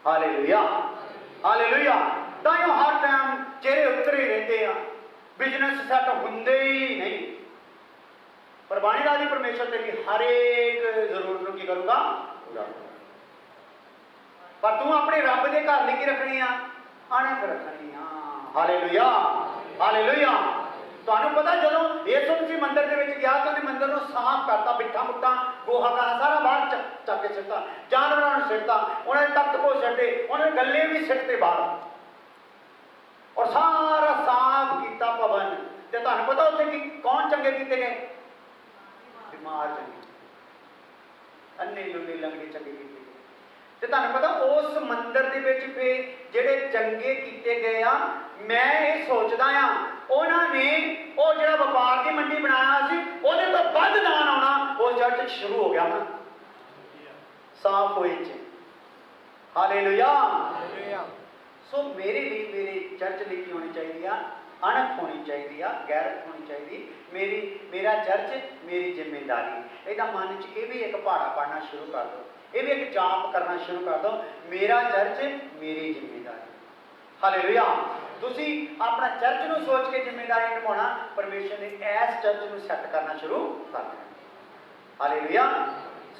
S1: Hallelujah, hallelujah. ਤਾਂ ਇਹ ਹਰ ਟਾਈਮ ਚਿਹਰੇ ਉੱਤਰੇ ਰਹਿੰਦੇ ਆ, ਬਿਜ਼ਨਸ ਸੈੱਟ ਹੁੰਦੇ ਹੀ ਨਹੀਂ। ਪਰ ਬਾਣੀ ਦਾ ਜੀ ਪਰਮੇਸ਼ਰ ਤੇਰੀ ਹਰੇਕ ਜ਼ਰੂਰਤ ਨੂੰ ਕੀ ਕਰੂਗਾ? ਪਰ ਤੂੰ ਆਪਣੇ ਰੱਬ ਦੇ ਘਰ ਲਈ ਕੀ ਰੱਖਣੀ ਆ? ਅਣਖ ਰੱਖਣੀ ਆ। Hallelujah, hallelujah. ਤੁਹਾਨੂੰ ਪਤਾ ਜਦੋਂ ਯਿਸੂ ਮਸੀਹ ਮੰਦਿਰ ਦੇ ਵਿੱਚ ਗਿਆ ਤਾਂ ਉਹਨੇ ਮੰਦਿਰ ਨੂੰ ਸਾਫ਼ ਕਰਤਾ, ਬਿੱਠਾ ਮੁੱਠਾ ਗੋਹਾ ਗਾਹਾ ਸਾਰਾ ਬਾਹਰ ਚੱਕ ਕੇ ਸਿੱਟਾ, ਜਾਨਵਰਾਂ ਨੂੰ ਸਿੱਟਤਾ, ਉਹਨਾਂ ਨੇ ਤਖਤ ਕੋ ਸਿੱਟੇ, ਉਹਨਾਂ ਨੇ ਗੱਲੇ ਵੀ ਸਿੱਟਦੇ ਬਾਹਰ, ਔਰ ਸਾਰਾ ਸਾਫ਼ ਕੀਤਾ ਭਵਨ। ਤੇ ਤੁਹਾਨੂੰ ਪਤਾ ਉੱਥੇ ਕੀ ਕੌਣ ਚੰਗੇ ਕੀਤੇ ਗਏ? ਬਿਮਾਰ ਚੰਗੇ, ਅੰਨੇ ਲੁੱਲੇ ਲੰਗੜੇ ਚੰਗੇ ਕੀਤੇ ਗਏ। ਤੇ ਤੁਹਾਨੂੰ ਪਤਾ ਉਸ ਮੰਦਿਰ ਦੇ ਵਿੱਚ ਫਿਰ ਜਿਹੜੇ ਚੰਗੇ ਕੀਤੇ ਗਏ ਆ, ਮੈਂ ਇਹ ਸੋਚਦਾ ਆ ਉਹਨਾਂ ਨੇ ਉਹ ਜਿਹੜਾ ਵਪਾਰ ਦੀ ਮੰਡੀ ਬਣਾਇਆ ਸੀ ਉਹਦੇ ਤੋਂ ਵੱਧ ਦਾਨ ਆਉਣਾ ਉਸ ਚਰਚ 'ਚ ਸ਼ੁਰੂ ਹੋ ਗਿਆ ਨਾ, ਸਾਫ਼ ਹੋਈ 'ਚ। ਹਾਲੇਲੂਇਆ। ਸੋ ਮੇਰੇ ਲਈ, ਮੇਰੇ ਚਰਚ ਲਈ ਕੀ ਹੋਣੀ ਚਾਹੀਦੀ ਆ? ਅਣਖ ਹੋਣੀ ਚਾਹੀਦੀ ਆ, ਗੈਰਤ ਹੋਣੀ ਚਾਹੀਦੀ। ਮੇਰਾ ਚਰਚ ਮੇਰੀ ਜ਼ਿੰਮੇਦਾਰੀ। ਇਹਦਾ ਮਨ 'ਚ ਇਹ ਵੀ ਇੱਕ ਪਹਾੜਾ ਪੜਨਾ ਸ਼ੁਰੂ ਕਰ ਦਿਓ, ਇਹ ਵੀ ਇੱਕ ਜਾਪ ਕਰਨਾ ਸ਼ੁਰੂ ਕਰ ਦਿਓ, ਮੇਰਾ ਚਰਚ ਮੇਰੀ ਜ਼ਿੰਮੇਦਾਰੀ। ਹਾਲੇਲੂਇਆ। ਤੁਸੀਂ ਆਪਣਾ ਚਰਚ ਨੂੰ ਸੋਚ ਕੇ ਜ਼ਿੰਮੇਦਾਰੀ ਨਿਭਾਉਣਾ, ਪਰਮੇਸ਼ਰ ਨੇ ਇਸ ਚਰਚ ਨੂੰ ਸੈੱਟ ਕਰਨਾ ਸ਼ੁਰੂ ਕਰ ਦੇਣਾ। ਹਾਲੇਲੂਇਆ।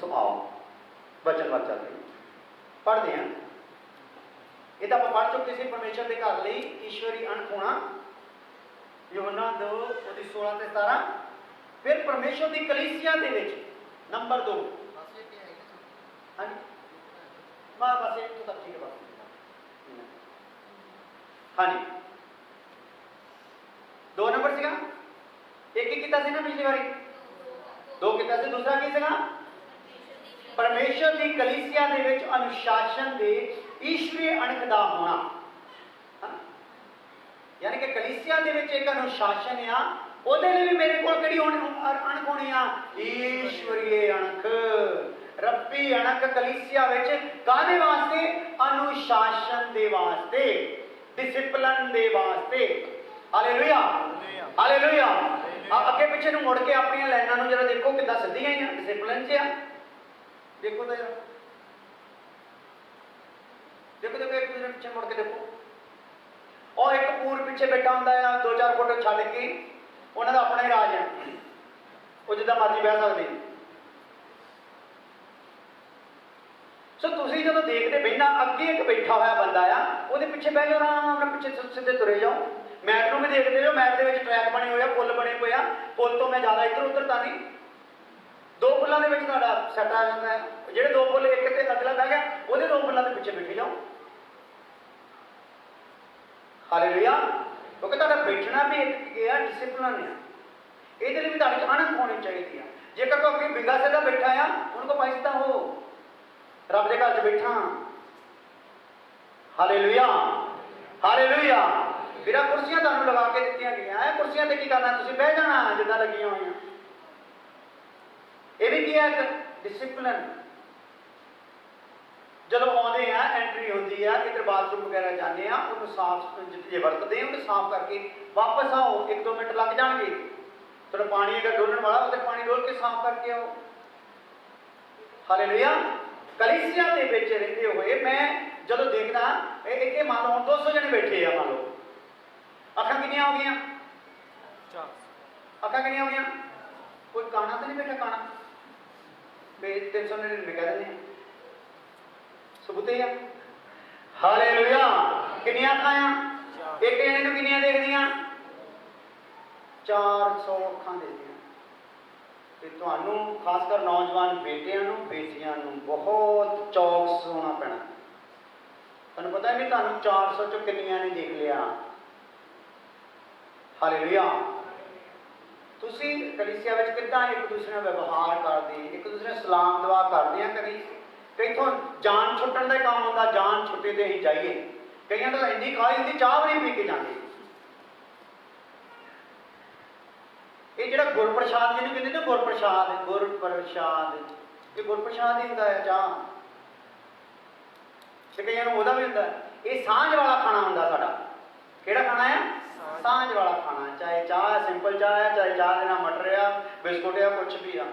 S1: ਸੋ ਆਓ ਵਚਨ ਵੱਲ ਚੱਲਦੇ ਹਾਂ, ਪੜ੍ਹਦੇ ਹਾਂ। ਇਹ ਤਾਂ ਆਪਾਂ ਪੜ੍ਹ ਚੁੱਕੇ ਸੀ, ਪਰਮੇਸ਼ਰ ਦੇ ਘਰ ਲਈ ਈਸ਼ਵਰੀ ਅਣਖ ਹੋਣਾ, ਯੋਹਨਾ 2 ਉਹਦੀ 16 ਤੇ 17। ਫਿਰ ਪਰਮੇਸ਼ਰ ਦੀ ਕਲੀਸਿਆ ਦੇ ਵਿੱਚ ਨੰਬਰ 2। ਹਾਂਜੀ ਬਸ ਇੱਥੋਂ ਤੱਕ ਠੀਕ ਹੈ ਬਸ। ਹਾਂਜੀ 2 ਨੰਬਰ ਸੀਗਾ, ਇੱਕ ਹੀ ਕੀਤਾ ਸੀ ਨਾ ਪਿਛਲੀ ਵਾਰੀ, 2 ਕੀਤਾ ਸੀ। ਦੂਸਰਾ ਕੀ ਸੀਗਾ? ਪਰਮੇਸ਼ਰ ਦੀ ਕਲੀਸਿਆ ਦੇ ਵਿੱਚ ਅਨੁਸ਼ਾਸਨ ਦੇ ਈਸ਼ਵਰੀ ਅਣਖ ਦਾ ਹੋਣਾ। ਯਾਨੀ ਕਿ ਕਲੀਸਿਆ ਦੇ ਵਿੱਚ ਇੱਕ ਅਨੁਸ਼ਾਸਨ ਆ, ਉਹਦੇ ਲਈ ਵੀ ਮੇਰੇ ਕੋਲ ਕਿਹੜੀ ਅਣਖ ਹੋਣੀ ਆ? ਈਸ਼ਵਰੀ ਅਣਖ, ਰੱਬੀ ਅਣਖ। ਕਲੀਸਿਆ ਵਿੱਚ ਕਾਹਦੇ ਵਾਸਤੇ? ਅਨੁਸ਼ਾਸਨ ਦੇ ਵਾਸਤੇ, ਡਿਸਿਪਲਨ ਦੇ ਵਾਸਤੇ। Hallelujah, hallelujah. ਅੱਗੇ ਪਿੱਛੇ ਨੂੰ ਮੁੜ ਕੇ ਆਪਣੀਆਂ ਲਾਈਨਾਂ ਨੂੰ ਜਰਾ ਦੇਖੋ ਕਿੱਦਾਂ ਸਿੱਧੀਆਂ ਹੀ ਆ, ਡਿਸਿਪਲਨ 'ਚ ਆ। ਦੇਖੋ ਤਾਂ ਜਰਾ, ਦੇਖੋ ਦੇਖੋ ਇੱਕ ਦੂਜੇ ਪਿੱਛੇ ਮੁੜ ਕੇ ਦੇਖੋ। ਉਹ ਇੱਕ ਪੂਰ ਪਿੱਛੇ ਬੈਠਾ ਹੁੰਦਾ ਆ, 2-4 ਫੁੱਟ ਛੱਡ ਕੇ, ਉਹਨਾਂ ਦਾ ਆਪਣਾ ਹੀ ਰਾਜ ਹੈ, ਉਹ ਜਿੱਦਾਂ ਮਰਜ਼ੀ ਬਹਿ ਸਕਦੇ। ਸੋ ਤੁਸੀਂ ਜਦੋਂ ਦੇਖਦੇ ਬਹਿਣਾ, ਅੱਗੇ ਇੱਕ ਬੈਠਾ ਹੋਇਆ ਬੰਦਾ ਆ, ਉਹਦੇ ਪਿੱਛੇ ਬਹਿ ਜਾਓ, ਆਰਾਮ ਨਾਲ ਪਿੱਛੇ ਸਿੱਧੇ ਤੁਰੇ ਜਾਓ। ਮੈਟ ਨੂੰ ਵੀ ਦੇਖਦੇ ਜਾਓ, ਮੈਟ ਦੇ ਵਿੱਚ ਟਰੈਕ ਬਣੇ ਹੋਏ ਆ, ਪੁੱਲ ਬਣੇ ਹੋਏ ਆ, ਪੁੱਲ ਤੋਂ ਮੈਂ ਜ਼ਿਆਦਾ ਇੱਧਰ ਉੱਧਰ ਤਾਂ ਨਹੀਂ, 2 ਪੁੱਲਾਂ ਦੇ ਵਿੱਚ ਤੁਹਾਡਾ ਸੈੱਟ ਆ ਜਾਂਦਾ ਹੈ। ਜਿਹੜੇ 2 ਪੁੱਲ ਇੱਕ ਤੇ ਅਗਲਾ ਬਹਿ ਗਿਆ, ਉਹਦੇ 2 ਪੁੱਲਾਂ ਦੇ ਪਿੱਛੇ ਬੈਠੇ ਜਾਓ। ਹਾਲੇਲੂਇਆ। ਕਿਉਂਕਿ ਤੁਹਾਡਾ ਬੈਠਣਾ ਵੀ ਇੱਕ ਆ ਡਿਸਿਪਲਨ ਆ, ਇਹਦੇ ਲਈ ਵੀ ਤੁਹਾਡੇ 'ਚ ਅਣਖ ਹੋਣੀ ਚਾਹੀਦੀ ਆ। ਜੇਕਰ ਕੋਈ ਅੱਗੇ ਬਿੰਗਾ ਸਿੱਧਾ ਬੈਠਾ ਆ, ਉਹਨਾਂ ਕੋਲ ਪੈਸਾ ਹੋ, ਰੱਬ ਦੇ ਘਰ 'ਚ ਬੈਠਾ। Hallelujah, hallelujah. ਵੀਰਾ ਕੁਰਸੀਆਂ ਤੁਹਾਨੂੰ ਲਗਾ ਕੇ ਦਿੱਤੀਆਂ ਗਈਆਂ, ਇਹ ਕੁਰਸੀਆਂ ਤੇ ਕੀ ਕਰਨਾ? ਤੁਸੀਂ ਬਹਿ ਜਾਣਾ ਜਿੱਦਾਂ ਲੱਗੀਆਂ ਹੋਈਆਂ। ਇਹ ਵੀ ਕੀ ਹੈ? ਡਿਸਿਪਲਨ। ਜਦੋਂ ਆਉਂਦੇ ਆ, ਐਂਟਰੀ ਹੁੰਦੀ ਆ, ਇੱਧਰ ਬਾਥਰੂਮ ਵਗੈਰਾ ਜਾਂਦੇ ਆ, ਉਹਨੂੰ ਸਾਫ਼ ਜੇ ਵਰਤਦੇ ਆ ਉਹਨੂੰ ਸਾਫ਼ ਕਰਕੇ ਵਾਪਸ ਆਓ। 1-2 ਮਿੰਟ ਲੱਗ ਜਾਣਗੇ। ਥੋੜਾ ਪਾਣੀ ਅਗਰ ਡੋਲਣ ਵਾਲਾ ਉਹਦੇ ਪਾਣੀ ਡੋਲ ਕੇ ਸਾਫ਼ ਕਰਕੇ ਆਓ। ਹਾਲੇਲੂਇਆ। ਕਲੀਸਿਆ ਦੇ ਵਿੱਚ ਰਹਿੰਦੇ ਹੋਏ ਮੈਂ ਜਦੋਂ ਦੇਖਦਾ, ਇੱਥੇ ਮੰਨ ਲਓ ਹੁਣ 200 ਜਣੇ ਬੈਠੇ ਆ, ਮੰਨ ਲਓ ਅੱਖਾਂ ਕਿੰਨੀਆਂ ਹੋ ਗਈਆਂ? 4। ਅੱਖਾਂ ਕਿੰਨੀਆਂ ਹੋ ਗਈਆਂ? ਕੋਈ ਕਾਣਾ ਤਾਂ ਨਹੀਂ ਬੈਠਾ? ਕਾਣਾ 399 ਕਹਿ ਦਿੰਦੇ ਆ, ਸਬੂਤੇ ਆ। ਹਾਲੇਲੂਇਆ। ਕਿੰਨੀਆਂ ਅੱਖਾਂ ਆ? ਇੱਕ ਜਣੇ ਨੂੰ ਕਿੰਨੀਆਂ ਦੇਖਦੀਆਂ? 400 ਅੱਖਾਂ ਦੇਖਦੀਆਂ। ਤੇ ਤੁਹਾਨੂੰ ਖਾਸ ਕਰ ਨੌਜਵਾਨ ਬੇਟਿਆਂ ਨੂੰ, ਬੇਟੀਆਂ ਨੂੰ ਬਹੁਤ ਚੌਕਸ ਹੋਣਾ ਪੈਣਾ। ਤੁਹਾਨੂੰ ਪਤਾ ਨਹੀਂ ਤੁਹਾਨੂੰ 400 ਚੋਂ ਕਿੰਨੀਆਂ ਨੇ ਦੇਖ ਲਿਆ। ਹਾਲੇਲੂਇਆ। ਤੁਸੀਂ ਕਲੀਸਿਆ ਵਿੱਚ ਕਿੱਦਾਂ ਇੱਕ ਦੂਸਰੇ ਨਾਲ ਵਿਵਹਾਰ ਕਰਦੇ, ਇੱਕ ਦੂਸਰੇ ਨੂੰ ਸਲਾਮ ਦੁਆ ਕਰਦੇ ਆ। ਕਈਥੋਂ ਜਾਨ ਛੁੱਟਣ ਦਾ ਕੰਮ ਹੁੰਦਾ, ਜਾਨ ਛੁੱਟੇ ਤੇ ਹੀ ਜਾਈਏ। ਕਈਆਂ ਤਾਂ ਇੰਨੀ ਖਾਈ ਹੁੰਦੀ ਚਾਹ ਵੀ ਨਹੀਂ ਪੀ ਕੇ ਜਾਂਦੇ। ਇਹ ਜਿਹੜਾ ਗੁਰਪ੍ਰਸਾਦ ਜਿਹਨੂੰ ਕਹਿੰਦੇ ਨਾ, ਗੁਰਪ੍ਰਸਾਦ, ਗੁਰਪ੍ਰਸਾਦ, ਇਹ ਗੁਰਪ੍ਰਸਾਦ ਹੀ ਹੁੰਦਾ ਹੈ ਚਾਹ। ਤੇ ਕਈਆਂ ਨੂੰ ਉਹਦਾ ਵੀ ਹੁੰਦਾ। ਇਹ ਸਾਂਝ ਵਾਲਾ ਖਾਣਾ ਹੁੰਦਾ ਸਾਡਾ। ਕਿਹੜਾ ਖਾਣਾ ਹੈ? ਸਾਂਝ ਵਾਲਾ ਖਾਣਾ। ਚਾਹੇ ਚਾਹ ਹੈ, ਸਿੰਪਲ ਚਾਹ ਹੈ, ਚਾਹੇ ਚਾਹ ਦੇ ਨਾਲ ਮਟਰ ਆ, ਬਿਸਕੁਟ ਆ, ਕੁਛ ਵੀ ਆ,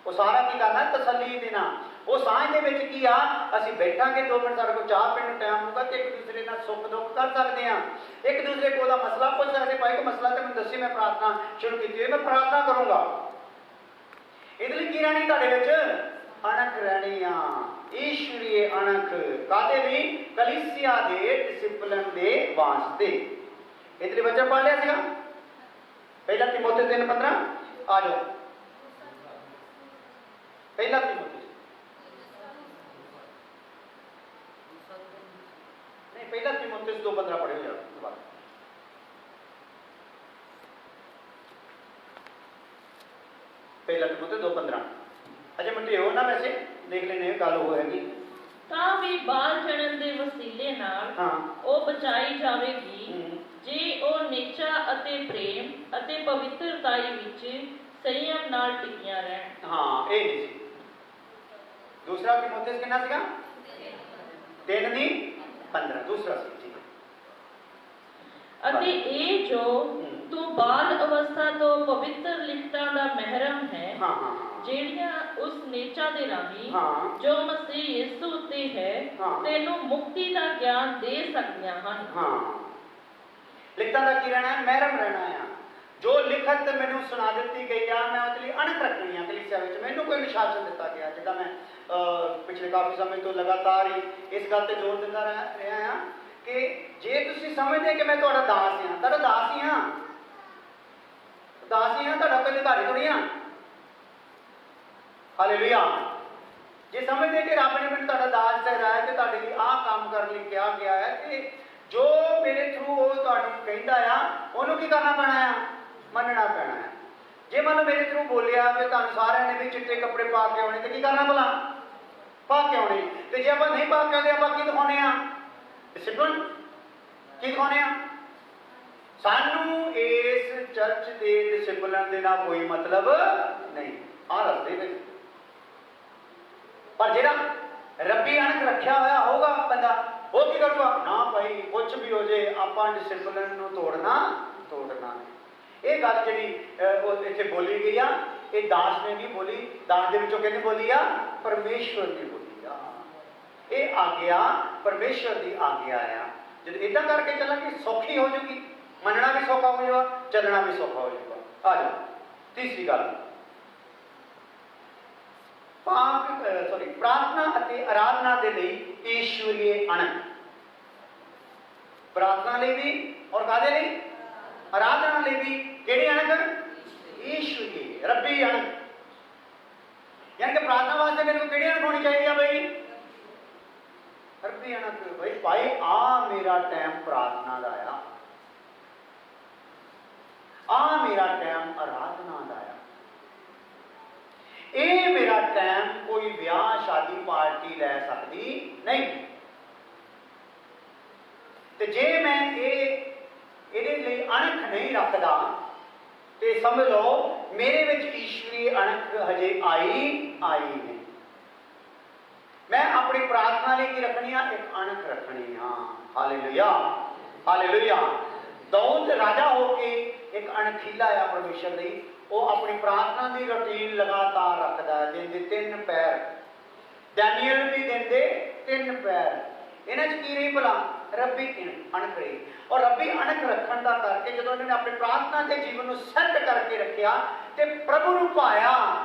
S1: ਉਹ ਸਾਰਾ ਕੀ ਕਰਨਾ? ਤਸੱਲੀ ਦੇਣਾ। ਉਹ ਸਾਂਝ ਦੇ ਵਿੱਚ ਕੀ ਆ? ਅਸੀਂ ਬੈਠਾਂਗੇ 2 ਮਿੰਟ, ਸਾਡੇ ਕੋਲ ਚਾਹ ਪੀਣ ਨੂੰ ਟਾਈਮ ਹੋਊਗਾ ਤੇ ਇੱਕ ਦੂਸਰੇ ਨਾਲ ਸੁੱਖ ਦੁੱਖ ਕਰ ਸਕਦੇ ਹਾਂ। ਇੱਕ ਦੂਸਰੇ ਕੋਲ ਦਾ ਮਸਲਾ ਪੁੱਛ ਸਕਦੇ। ਭਾਈ ਕੋਈ ਮਸਲਾ ਤੇ ਮੈਨੂੰ ਦੱਸੀ, ਮੈਂ ਪ੍ਰਾਰਥਨਾ ਸ਼ੁਰੂ ਕੀਤੀ ਹੋਈ, ਮੈਂ ਪ੍ਰਾਰਥਨਾ ਕਰੂੰਗਾ। ਇਹਦੇ ਲਈ ਕੀ ਰਹਿਣੀ ਤੁਹਾਡੇ ਵਿੱਚ? ਅਣਖ ਰਹਿਣੀ ਆ, ईश्वरीय अणख कादे भी कलीसिया दे डिसिपलिन दे वास्ते। इतने वचन पढ़ लिया सीगा पहला तीमुथियुस 3:15 आ जाओ। पहला तीमुथियुस नहीं, पहला तीमुथियुस 2:15 पढ़े हो जाओ। पहला तीमुथियुस 2:15 अजे मिट्टी हो ना, वैसे देख लेने गल हो हैगी
S2: ਤਾਂ ਵੀ ਬਾਲ ਜਣਨ ਦੇ ਵਸੀਲੇ ਨਾਲ ਉਹ ਬਚਾਈ ਜਾਵੇਗੀ ਜੇ ਉਹ ਨਿਸ਼ਚਾ ਅਤੇ ਪ੍ਰੇਮ ਅਤੇ ਪਵਿੱਤਰਤਾਈ ਵਿੱਚ ਸੰਯਮ ਨਾਲ ਟਿਕੀਆਂ ਰਹਿਣ।
S1: ਹਾਂ ਇਹ ਨਹੀਂ ਸੀ। ਦੂਸਰਾ ਤਿਮੋਥੇਸ ਕਿੰਨਾ ਸੀਗਾ 3:15 ਦੂਸਰਾ ਸੀ ਠੀਕ।
S2: ਅਤੇ ਇਹ ਜੋ ਤੂੰ ਬਾਲ ਅਵਸਥਾ ਤੋਂ ਪਵਿੱਤਰ ਲਿਖਤਾਂ ਦਾ ਮਹਿਰਮ ਹੈ ਜਿਹੜੀਆਂ ਉਸ ਨੇਚਾ ਦੇ ਰਾਹੀਂ ਜੋ ਮਸੀਹ ਯਿਸੂ ਉੱਤੇ ਹੈ ਤੈਨੂੰ ਮੁਕਤੀ ਦਾ ਗਿਆਨ ਦੇ ਸਕਦੀਆਂ ਹਨ।
S1: ਲਿਖਤਾਂ ਦਾ ਕੀ ਰਹਿਣਾ ਹੈ? ਮਹਿਰਮ ਰਹਿਣਾ ਹੈ। ਜੋ ਲਿਖਤ ਮੈਨੂੰ ਸੁਣਾ ਦਿੱਤੀ ਗਈ ਆ ਮੈਂ ਉਹਦੇ ਲਈ ਅਣਖ ਰੱਖਣੀ ਆ ਕਲੀਸਿਆ ਵਿੱਚ। ਮੈਨੂੰ ਕੋਈ ਨਿਸ਼ਾਨ ਦਿੱਤਾ ਗਿਆ ਜਿੱਦਾਂ ਮੈਂ ਪਿਛਲੇ ਕਾਫੀ ਸਮੇਂ ਤੋਂ ਲਗਾਤਾਰ ਹੀ ਇਸ ਗੱਲ ਤੇ ਜ਼ੋਰ ਦਿੰਦਾ ਰਿਹਾ ਆ ਕਿ ਜੇ ਤੁਸੀਂ ਸਮਝਦੇ ਕਿ ਮੈਂ ਤੁਹਾਡਾ ਦਾਸ ਹਾਂ, ਤੁਹਾਡਾ ਦਾਸ ਹੀ ਹਾਂ, ਦਾਸ ਹੀ ਹਾਂ, ਤੁਹਾਡਾ ਕੋਈ ਅਧਿਕਾਰੀ ਥੋੜੀ ਹਾਂ। ਹਾਲੇਲੂਇਆ। ਜੇ ਸਮਝਦੇ ਕਿ ਰੱਬ ਨੇ ਮੈਨੂੰ ਤੁਹਾਡਾ ਦਾਸ ਠਹਿਰਾਇਆ ਤੇ ਤੁਹਾਡੇ ਲਈ ਆਹ ਕੰਮ ਕਰਨ ਲਈ ਕਿਹਾ ਗਿਆ ਹੈ ਤੇ ਜੋ ਮੇਰੇ ਥਰੂ ਉਹ ਤੁਹਾਨੂੰ ਕਹਿੰਦਾ ਆ ਉਹਨੂੰ ਕੀ ਕਰਨਾ ਪੈਣਾ ਆ? ਮੰਨਣਾ ਪੈਣਾ ਹੈ। ਜੇ ਮੰਨ ਲਓ ਮੇਰੇ ਥਰੂ ਬੋਲਿਆ ਕਿ ਤੁਹਾਨੂੰ ਸਾਰਿਆਂ ਨੇ ਵੀ ਚਿੱਟੇ ਕੱਪੜੇ ਪਾ ਕੇ ਆਉਣੇ ਤੇ ਕੀ ਕਰਨਾ ਭਲਾ? ਪਾ ਕੇ ਆਉਣੇ। ਤੇ ਜੇ ਆਪਾਂ ਨਹੀਂ ਪਾ ਕੇ ਆਉਂਦੇ ਆਪਾਂ ਕੀ ਦਿਖਾਉਣੇ ਆ? ਡਿਸਿਪਲਿਨ ਕੀ ਦਿਖਾਉਣੇ ਆ? ਸਾਨੂੰ ਇਸ ਚਰਚ ਦੇ ਡਿਸਿਪਲਿਨ ਦੇ ਨਾਲ ਕੋਈ ਮਤਲਬ ਨਹੀਂ। ਆਹ ਰਸਤੇ ਵਿੱਚ ਪਰ ਜਿਹੜਾ ਰੱਬੀ ਅਣਖ ਰੱਖਿਆ ਹੋਇਆ ਹੋਊਗਾ ਬੰਦਾ ਉਹ ਕੀ ਕਰੂਗਾ? ਨਾ ਭਾਈ ਕੁਛ ਵੀ ਹੋ ਜੇ ਆਪਾਂ ਡਿਸਿਪਲਿਨ ਨੂੰ ਤੋੜਨਾ ਨਹੀਂ। ਇਹ ਗੱਲ ਜਿਹੜੀ ਉਹ ਇੱਥੇ ਬੋਲੀ ਗਈ ਆ ਇਹ ਦਾਸ ਨੇ ਵੀ ਬੋਲੀ। ਦਾਸ ਦੇ ਵਿੱਚੋਂ ਕਿਹਨੇ ਬੋਲੀ ਆ? ਪਰਮੇਸ਼ਵਰ ਨੇ ਬੋਲੀ ਆ। ਇਹ ਆਗਿਆ ਪਰਮੇਸ਼ਵਰ ਦੀ ਆਗਿਆ ਆ। ਜਦ ਇਦਾਂ ਕਰਕੇ ਚੱਲਾਂਗੇ ਸੌਖੀ ਹੋ ਜੂਗੀ, ਮੰਨਣਾ ਵੀ ਸੌਖਾ ਹੋ ਜਾਊਗਾ, ਚੱਲਣਾ ਵੀ ਸੌਖਾ ਹੋ ਜਾਊਗਾ। ਆ ਜਾਓ ਤੀਸਰੀ ਗੱਲ ਪ੍ਰਾਰਥਨਾ ਅਤੇ ਆਰਾਧਨਾ ਦੇ ਲਈ ਈਸ਼ਵਰੀਏ ਅਣਖ। ਪ੍ਰਾਰਥਨਾ ਲਈ ਵੀ ਔਰ ਕਾਹਦੇ ਲਈ? ਆਰਾਧਨਾ ਲਈ ਵੀ ਕਿਹੜੀ ਅਣਖ? ਈਸ਼ਵਰੀਏ ਰੱਬੀ ਅਣਖ। ਯਾਨੀ ਕਿ ਪ੍ਰਾਰਥਨਾ ਵਾਸਤੇ ਮੇਰੇ ਕੋਲ ਕਿਹੜੀ ਅਣਖ ਹੋਣੀ ਚਾਹੀਦੀ ਆ ਬਈ? ਰੱਬੀ ਅਣਖ। ਬਈ ਭਾਈ ਆ ਮੇਰਾ ਟਾਈਮ ਪ੍ਰਾਰਥਨਾ ਦਾ ਆ ਮੇਰਾ ਟਾਈਮ ਆਰਾਧਨਾ ਦਾ ਆ। ਇਹ ਮੇਰਾ ਟਾਈਮ ਕੋਈ ਵਿਆਹ ਸ਼ਾਦੀ ਪਾਰਟੀ ਲੈ ਸਕਦੀ ਨਹੀਂ। ਤੇ ਜੇ ਮੈਂ ਇਹਦੇ ਲਈ ਅਣਖ ਨਹੀਂ ਰੱਖਦਾ ਤੇ ਸਮਝ ਲਓ ਮੇਰੇ ਵਿੱਚ ਈਸ਼ਵਰੀ ਅਣਖ ਹਜੇ ਆਈ ਨਹੀਂ। ਮੈਂ ਆਪਣੀ ਪ੍ਰਾਰਥਨਾ ਲਈ ਕੀ ਰੱਖਣੀ ਆ? ਇੱਕ ਅਣਖ ਰੱਖਣੀ ਆ। Hallelujah hallelujah. ਦਾਊਦ ਰਾਜਾ ਹੋ ਕੇ ਇੱਕ ਅਣਖੀਲਾ ਆ ਪਰਮੇਸ਼ਰ ਲਈ। ਉਹ ਆਪਣੀ ਪ੍ਰਾਰਥਨਾ ਦੀ ਰੁਟੀਨ ਲਗਾਤਾਰ ਰੱਖਦਾ ਹੈ। ਦਿਨ ਦੇ 3 ਪਹਿਰ। ਡੈਨੀਅਲ ਵੀ ਦਿਨ ਦੇ 3 ਪਹਿਰ। ਇਹਨਾਂ 'ਚ ਕੀ ਰਹੀ ਭਲਾ? ਰੱਬੀ ਅਣਖ ਰਹੀ। ਔਰ ਰੱਬੀ ਅਣਖ ਰੱਖਣ ਦਾ ਕਰਕੇ ਜਦੋਂ ਉਹਨਾਂ ਨੇ ਆਪਣੀ ਪ੍ਰਾਰਥਨਾ ਦੇ ਜੀਵਨ ਨੂੰ ਸੈੱਟ ਕਰਕੇ ਰੱਖਿਆ ਤੇ ਪ੍ਰਭੂ ਨੂੰ ਪਾਇਆ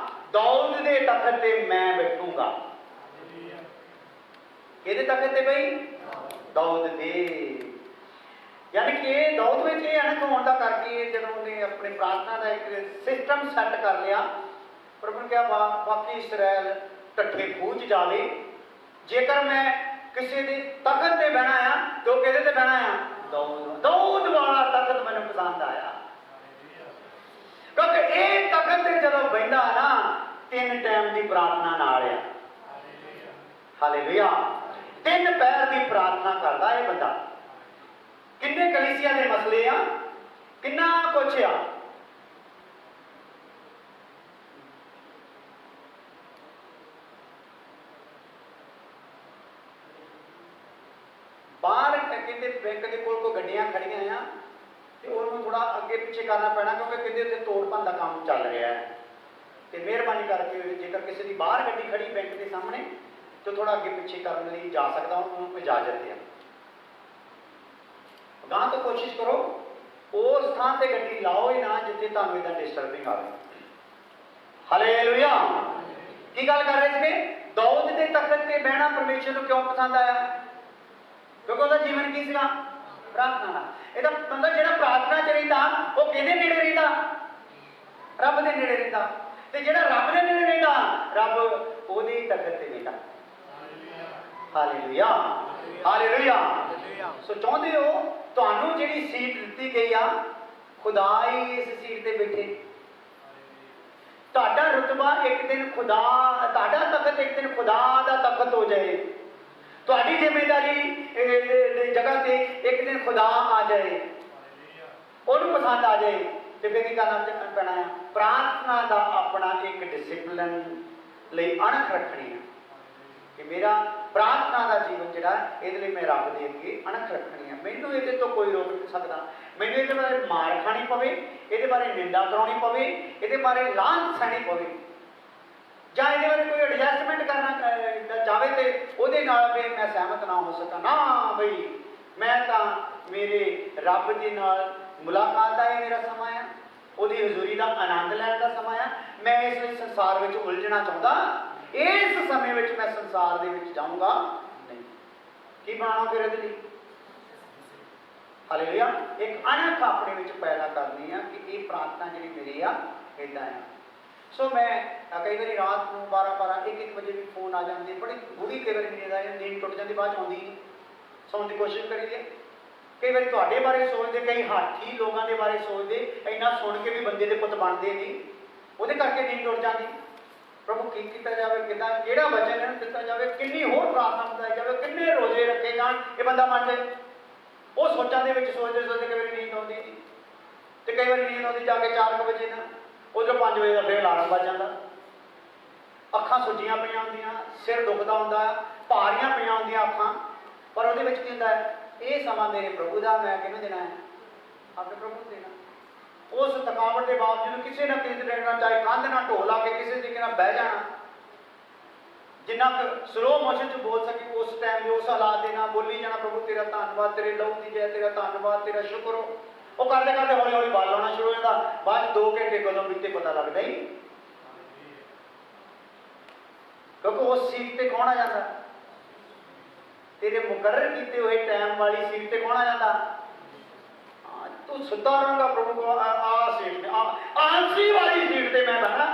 S1: ਦਾਊਦ ਦੇ ਤਖਤ ਤੇ ਮੈਂ ਬੈਠੂੰਗਾ। ਕਿਹਦੇ ਤਖਤ ਤੇ ਬਈ? ਦਾਊਦ ਦੇ। यानी कि दाऊद में ये अणख होने का करके जब उन्हें अपने प्रार्थना का एक सिस्टम सैट कर लिया प्रभु ने कहा बाकी इसराइल ढट्ठे खूह जावे जेकर मैं किसी के तखत से बहना आ तो किहदे ते बहना आ? दाऊद वाला तखत मैंने पसंद आया क्योंकि ये तखत से जब बहता ना 3 टाइम की प्रार्थना नाल आ। हालेलुया। 3 पहर की प्रार्थना करता है बंदा। किन्ने कलीसिया के मसले आ किन्ना कुछ आ। बाहर कहते बैंक के कोल कोई गड्डियां खड़ियां आ तो उन्होंने थोड़ा अगे पीछे करना पैना क्योंकि कहते उत्ते तोड़ भन का काम चल रहा है। तो मेहरबानी करके जेकर किसी की बाहर गड्डी खड़ी बैंक के सामने तो थोड़ा अगे पीछे करने लिए जा सकता उन्होंने इजाजत है। गां तो कोशिश करो उस स्थान से गड्डी लाओ ही ना जिथे तुहानू इदां डिस्टर्बिंग आवे। हालेलुया। की गल कर रहे थे? दाऊद के तख्त ते बहना परमेश्वर को क्यों पसंद आया? क्योंकि उसका जीवन की सीगा? प्रार्थना का। ਇਹਦਾ मतलब ਜਿਹੜਾ प्रार्थना च रहिंदा ਉਹ ਕਿਹਦੇ ਨੇੜੇ ਰਹਿੰਦਾ? ਰੱਬ ਦੇ ਨੇੜੇ ਰਹਿੰਦਾ। ਤੇ ਜਿਹੜਾ ਰੱਬ ਦੇ ਨੇੜੇ ਰਹਿੰਦਾ ਰੱਬ ਉਹਦੇ ਤਖਤ ਤੇ ਬੈਠਾ। Hallelujah, hallelujah. ਸੋ ਚਾਹੁੰਦੇ ਹੋ ਤੁਹਾਨੂੰ ਜਿਹੜੀ ਸੀਟ ਦਿੱਤੀ ਗਈ ਆ खुदा ही इस सीट ते बैठे। ਤੁਹਾਡਾ ਰੁਤਬਾ ਇੱਕ ਦਿਨ ਖੁਦਾ, ਤੁਹਾਡਾ ਤਖਤ ਇੱਕ ਦਿਨ ਖੁਦਾ ਦਾ ਤਖਤ ਹੋ ਜਾਏ। ਤੁਹਾਡੀ ਜ਼ਿੰਮੇਵਾਰੀ ਜਗ੍ਹਾ ਤੇ ਇੱਕ ਦਿਨ ਖੁਦਾ ਆ ਜਾਏ, ਉਹਨੂੰ ਪਸੰਦ ਆ ਜਾਏ ਤੇ ਫਿਰ ਕੀ ਕਰਨਾ ਪੈਣਾ ਹੈ? ਪ੍ਰਾਰਥਨਾ ਦਾ ਆਪਣਾ ਇੱਕ ਡਿਸਿਪਲਿਨ ਲਈ ਅਣਖ ਰੱਖਣੀ ਹੈ ਕਿ ਮੇਰਾ ਪ੍ਰਾਰਥਨਾ ਦਾ ਜੀਵਨ ਜਿਹੜਾ ਇਹਦੇ ਲਈ ਮੈਂ ਰੱਬ ਦੇ ਅੱਗੇ ਅਣਖ ਰੱਖਣੀ ਹੈ। ਮੈਨੂੰ ਇਹਦੇ ਤੋਂ ਕੋਈ ਰੋਕ ਨਹੀਂ ਸਕਦਾ। ਮੈਨੂੰ ਇਹਦੇ ਬਾਰੇ ਮਾਰ ਖਾਣੀ ਪਵੇ, ਇਹਦੇ ਬਾਰੇ ਨਿੰਦਾ ਕਰਾਉਣੀ ਪਵੇ, ਇਹਦੇ ਬਾਰੇ ਲਾਂਝ ਸਹਿਣੀ ਪਵੇ, ਜਾਂ ਇਹਦੇ ਬਾਰੇ ਕੋਈ ਐਡਜਸਟਮੈਂਟ ਕਰਨਾ ਚਾਹਵੇ ਤੇ ਉਹਦੇ ਨਾਲ ਵੀ ਮੈਂ ਸਹਿਮਤ ਨਾ ਹੋ ਸਕਾਂ। ਨਾ ਬਈ, ਮੈਂ ਤਾਂ ਮੇਰੇ ਰੱਬ ਦੇ ਨਾਲ ਮੁਲਾਕਾਤ ਦਾ ਇਹ ਮੇਰਾ ਸਮਾਂ ਆ, ਉਹਦੀ ਹਜ਼ੂਰੀ ਦਾ ਆਨੰਦ ਲੈਣ ਦਾ ਸਮਾਂ ਆ। ਮੈਂ ਇਸ ਲਈ ਸੰਸਾਰ ਵਿੱਚ ਉਲਝਣਾ ਚਾਹੁੰਦਾ, ਇਸ ਸਮੇਂ ਵਿੱਚ ਮੈਂ ਸੰਸਾਰ ਦੇ ਵਿੱਚ ਜਾਊਂਗਾ ਨਹੀਂ। ਕੀ ਬਣਾਉਣਾ ਫਿਰ ਇਹਦੇ ਲਈ? ਹਾਲੇਲੂਇਆ। ਇੱਕ ਅਣਖ ਆਪਣੇ ਵਿੱਚ ਪੈਦਾ ਕਰਨੀ ਆ ਕਿ ਇਹ ਪ੍ਰਾਰਥਨਾ ਜਿਹੜੀ ਮੇਰੀ ਆ ਇੱਦਾਂ ਆ। ਸੋ ਮੈਂ ਕਈ ਵਾਰੀ ਰਾਤ ਨੂੰ 12-12, 1-1 ਵਜੇ ਵੀ ਫੋਨ ਆ ਜਾਂਦੇ, ਬੜੀ ਗੂੜੀ ਕਈ ਵਾਰੀ ਨੀਂਦ ਆ ਜਾਂਦੀ, ਨੀਂਦ ਟੁੱਟ ਜਾਂਦੀ, ਬਾਅਦ 'ਚ ਆਉਂਦੀ ਨਹੀਂ। ਸੌਣ ਦੀ ਕੋਸ਼ਿਸ਼ ਕਰੀਏ। ਕਈ ਵਾਰੀ ਤੁਹਾਡੇ ਬਾਰੇ ਸੋਚਦੇ, ਕਈ ਹਾਥੀ ਲੋਕਾਂ ਦੇ ਬਾਰੇ ਸੋਚਦੇ, ਇੰਨਾ ਸੁਣ ਕੇ ਵੀ ਬੰਦੇ ਦੇ ਪੁੱਤ ਬਣਦੇ ਨਹੀਂ, ਉਹਦੇ ਕਰਕੇ ਨੀਂਦ ਟੁੱਟ ਜਾਂਦੀ। ਪ੍ਰਭੂ ਕੀ ਕੀਤਾ ਜਾਵੇ, ਕਿੱਦਾਂ, ਕਿਹੜਾ ਵਚਨ ਇਹਨੂੰ ਦਿੱਤਾ ਜਾਵੇ, ਕਿੰਨੀ ਹੋਰ ਪ੍ਰਾਰਥਨਾ ਕੀਤੀ ਜਾਵੇ, ਕਿੰਨੇ ਰੋਜ਼ੇ ਰੱਖੇ ਜਾਣ ਇਹ ਬੰਦਾ ਮੰਨ ਜਾਏ। ਉਹ ਸੋਚਾਂ ਦੇ ਵਿੱਚ ਸੋਚਦੇ ਸੋਚਦੇ ਕਈ ਵਾਰੀ ਨੀਂਦ ਆਉਂਦੀ ਨਹੀਂ, ਤੇ ਕਈ ਵਾਰੀ ਨੀਂਦ ਆਉਂਦੀ ਜਾ ਕੇ 4 ਵਜੇ ਨਾ, ਉਧਰੋਂ 5 ਵਜੇ ਦਾ ਫਿਰ ਅਲਾਰਮ ਵੱਜ ਜਾਂਦਾ। ਅੱਖਾਂ ਸੁੱਜੀਆਂ ਪਈਆਂ ਹੁੰਦੀਆਂ, ਸਿਰ ਦੁਖਦਾ ਹੁੰਦਾ, ਭਾਰੀਆਂ ਪਈਆਂ ਹੁੰਦੀਆਂ ਅੱਖਾਂ, ਪਰ ਉਹਦੇ ਵਿੱਚ ਕੀ ਹੁੰਦਾ ਹੈ? ਇਹ ਸਮਾਂ ਮੇਰੇ ਪ੍ਰਭੂ ਦਾ, ਮੈਂ ਕਿਹਨੂੰ ਦੇਣਾ ਹੈ? ਆਪਣੇ ਪ੍ਰਭੂ ਨੂੰ ਦੇਣਾ। ਉਸ ਥਕਾਵਟ ਦੇ ਬਾਵਜੂਦ ਕਿਸੇ ਨਾ ਕਿਸੇ ਤਰੀਕੇ ਨਾਲ, ਚਾਹੇ ਕੰਧ ਨਾਲ ਢੋਲ ਲਾ ਕੇ ਕਿਸੇ ਤਰੀਕੇ ਨਾਲ ਬਹਿ ਜਾਣਾ, ਜਿੰਨਾ ਕੁ ਸਲੋ ਮੋਸ਼ਨ 'ਚ ਬੋਲ ਸਕੇ ਉਸ ਟਾਈਮ ਦੇ ਉਸ ਹਾਲਾਤ ਦੇ ਨਾਲ ਬੋਲੀ ਜਾਣਾ। ਪ੍ਰਭੂ ਤੇਰਾ ਧੰਨਵਾਦ, ਤੇਰੇ ਲਹੂ ਦੀ ਜੈ, ਤੇਰਾ ਧੰਨਵਾਦ, ਤੇਰਾ ਸ਼ੁਕਰ ਹੋ। ਉਹ ਕਰਦੇ ਕਰਦੇ ਹੌਲੀ ਹੌਲੀ ਬਲ ਆਉਣਾ ਸ਼ੁਰੂ ਹੋ ਜਾਂਦਾ। ਬਾਅਦ 2 ਘੰਟੇ ਕਦੋਂ ਬੀਤੇ ਪਤਾ ਲੱਗਦਾ ਹੀ, ਕਿਉਂਕਿ ਉਸ ਸੀਟ ਤੇ ਕੌਣ ਆ ਜਾਂਦਾ? ਤੇਰੇ ਮੁਕਰਰ ਕੀਤੇ ਹੋਏ ਟਾਈਮ ਵਾਲੀ ਸੀਟ ਤੇ ਕੌਣ ਆ ਜਾਂਦਾ? ਤੂੰ ਸੁੱਤਾ ਰਹੇਗਾ ਪ੍ਰਭੂ ਕੋ, ਆ ਸੀਟ ਤੇ, ਆਂਸੀ ਵਾਲੀ ਸੀਟ ਤੇ ਮੈਂ ਬਹਿਣਾ।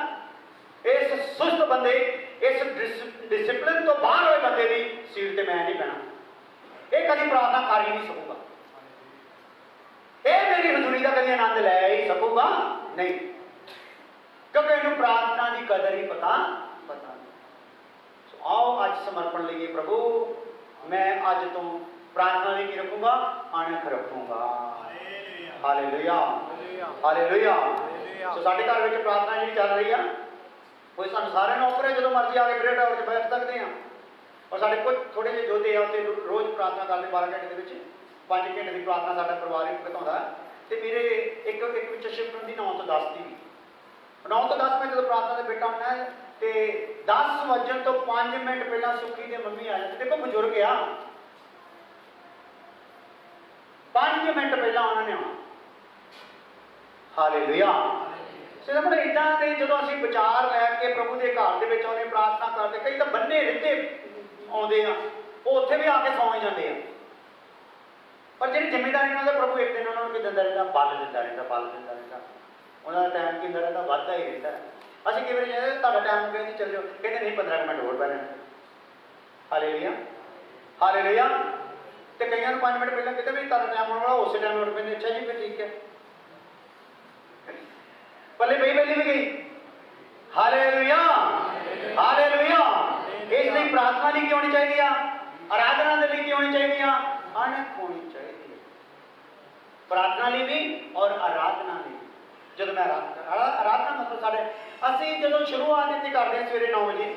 S1: ਇਸ ਸੁਸਤ ਬੰਦੇ, ਇਸ ਡਿਸਿਪਲਿਨ ਤੋਂ ਬਾਹਰ ਹੋਏ ਬੰਦੇ ਦੀ ਸੀਟ ਤੇ ਮੈਂ ਨਹੀਂ ਬਹਿਣਾ। ਇਹ ਕਦੀ ਪ੍ਰਾਰਥਨਾ ਕਰ ਹੀ ਨਹੀਂ ਸਕੂਗਾ, ਇਹ ਮੇਰੀ ਹਜ਼ੂਰੀ ਦਾ ਕਦੀ ਆਨੰਦ ਲੈ ਹੀ ਸਕੂਗਾ ਨਹੀਂ, ਕਿਉਂਕਿ ਇਹਨੂੰ ਪ੍ਰਾਰਥਨਾ ਦੀ ਕਦਰ ਹੀ ਪਤਾ ਨਹੀਂ। ਸੋ ਆਓ ਅੱਜ ਸਮਰਪਣ ਲਈਏ। ਪ੍ਰਭੂ ਮੈਂ ਅੱਜ ਤੋਂ ਪ੍ਰਾਰਥਨਾ ਲਈ ਕੀ ਰੱਖੂੰਗਾ? ਅਣਖ ਰੱਖੂੰਗਾ। Hallelujah, hallelujah. ਸੋ ਸਾਡੇ ਘਰ ਵਿੱਚ ਪ੍ਰਾਰਥਨਾ ਜਿਹੜੀ ਚੱਲ ਰਹੀ ਆ, ਕੋਈ ਸਾਨੂੰ ਸਾਰਿਆਂ ਨੂੰ ਔਪਰੇ ਜਦੋਂ ਮਰਜ਼ੀ ਆ ਕੇ ਬ੍ਰੇਡ ਆਵਰ 'ਚ ਬੈਠ ਸਕਦੇ ਹਾਂ। ਔਰ ਸਾਡੇ ਕੁਝ ਥੋੜੇ ਜਿਹੇ ਯੋਧੇ ਆ ਉੱਥੇ ਰੋਜ਼ ਪ੍ਰਾਰਥਨਾ ਕਰਦੇ 12 ਘੰਟੇ ਦੇ ਵਿੱਚ 5 ਘੰਟੇ ਦੀ ਪ੍ਰਾਰਥਨਾ ਸਾਡਾ ਪਰਿਵਾਰ ਹੀ ਬਿਤਾਉਂਦਾ। ਤੇ ਮੇਰੇ ਇੱਕ ਵਿੱਚ ਸ਼ਿਫਟ ਹੁੰਦੀ 9 ਤੋਂ 10 ਦੀ, 9 ਤੋਂ 10 ਮੈਂ ਜਦੋਂ ਪ੍ਰਾਰਥਨਾ ਦੇ ਬੈਠਾ ਹੁੰਦਾ ਤੇ 10 ਵੱਜਣ ਤੋਂ 5 ਮਿੰਟ ਪਹਿਲਾਂ ਸੁੱਖੀ ਦੇ ਮੰਮੀ ਆ ਜਾਂਦੇ। ਦੇਖੋ ਬਜ਼ੁਰਗ ਆ, 5 ਮਿੰਟ ਪਹਿਲਾਂ ਉਹਨਾਂ ਨੇ ਆਉਣਾ। ਹਾਲੇਲੂਇਆ। ਸਿਰਫ ਇਦਾਂ ਦੇ ਜਦੋਂ ਅਸੀਂ ਵਿਚਾਰ ਲੈ ਕੇ ਪ੍ਰਭੂ ਦੇ ਘਰ ਦੇ ਵਿੱਚ ਆਉਂਦੇ, ਪ੍ਰਾਰਥਨਾ ਕਰਦੇ, ਕਈ ਤਾਂ ਬੰਨੇ ਰਿੱਧੇ ਆਉਂਦੇ ਆ, ਉਹ ਉੱਥੇ ਵੀ ਆ ਕੇ ਸੌਂ ਜਾਂਦੇ ਆ। ਪਰ ਜਿਹੜੀ ਜ਼ਿੰਮੇਵਾਰੀ ਨਾਲ ਪ੍ਰਭੂ ਇੱਕ ਦਿਨ ਉਹਨਾਂ ਨੂੰ ਕੀ ਦਿੰਦਾ ਰਹਿੰਦਾ? ਬਲ ਦਿੰਦਾ ਰਹਿੰਦਾ, ਬਲ ਦਿੰਦਾ ਰਹਿੰਦਾ। ਉਹਨਾਂ ਦਾ ਟਾਈਮ ਕੀ ਹੁੰਦਾ ਰਹਿੰਦਾ? ਵੱਧਦਾ ਹੀ ਰਹਿੰਦਾ। ਅਸੀਂ ਕਈ ਵਾਰੀ ਕਹਿੰਦੇ ਤੁਹਾਡਾ ਟਾਈਮ ਕਹਿੰਦੇ ਚੱਲ ਜਾਓ, ਕਹਿੰਦੇ ਨਹੀਂ 15 ਮਿੰਟ ਹੋਰ ਬਹਿਣਾ। Hallelujah, hallelujah. ਤੇ ਕਈਆਂ ਨੂੰ 5 ਮਿੰਟ ਪਹਿਲਾਂ ਕਹਿੰਦੇ ਵੀ ਤੁਹਾਡਾ ਟਾਈਮ ਹੋਣ ਵਾਲਾ, ਉਸੇ ਟਾਈਮ ਉੱਠ ਪੈਂਦੇ। ਅੱਛਾ ਜੀ, ਫਿਰ ਠੀਕ ਹੈ। ਪੱਲੇ ਪਈ ਪਹਿਲੀ ਵੀ ਗਈ। Hallelujah, hallelujah. ਇਸ ਲਈ ਪ੍ਰਾਰਥਨਾ ਲਈ ਕੀ ਹੋਣੀ ਚਾਹੀਦੀ ਆ? ਆਰਾਧਨਾ ਦੇ ਲਈ ਕੀ ਹੋਣੀ ਚਾਹੀਦੀ ਆ? ਅਣਖ ਹੋਣੀ ਚਾਹੀਦੀ ਹੈ। ਪ੍ਰਾਰਥਨਾ ਲਈ ਵੀ ਔਰ ਆਰਾਧਨਾ ਲਈ। ਜਦੋਂ ਮੈਂ ਆਰਾਧਨਾ ਮਤਲਬ ਸਾਡੇ ਅਸੀਂ ਜਦੋਂ ਸ਼ੁਰੂਆਤ ਇੱਥੇ ਕਰਦੇ ਹਾਂ ਸਵੇਰੇ 9 ਵਜੇ,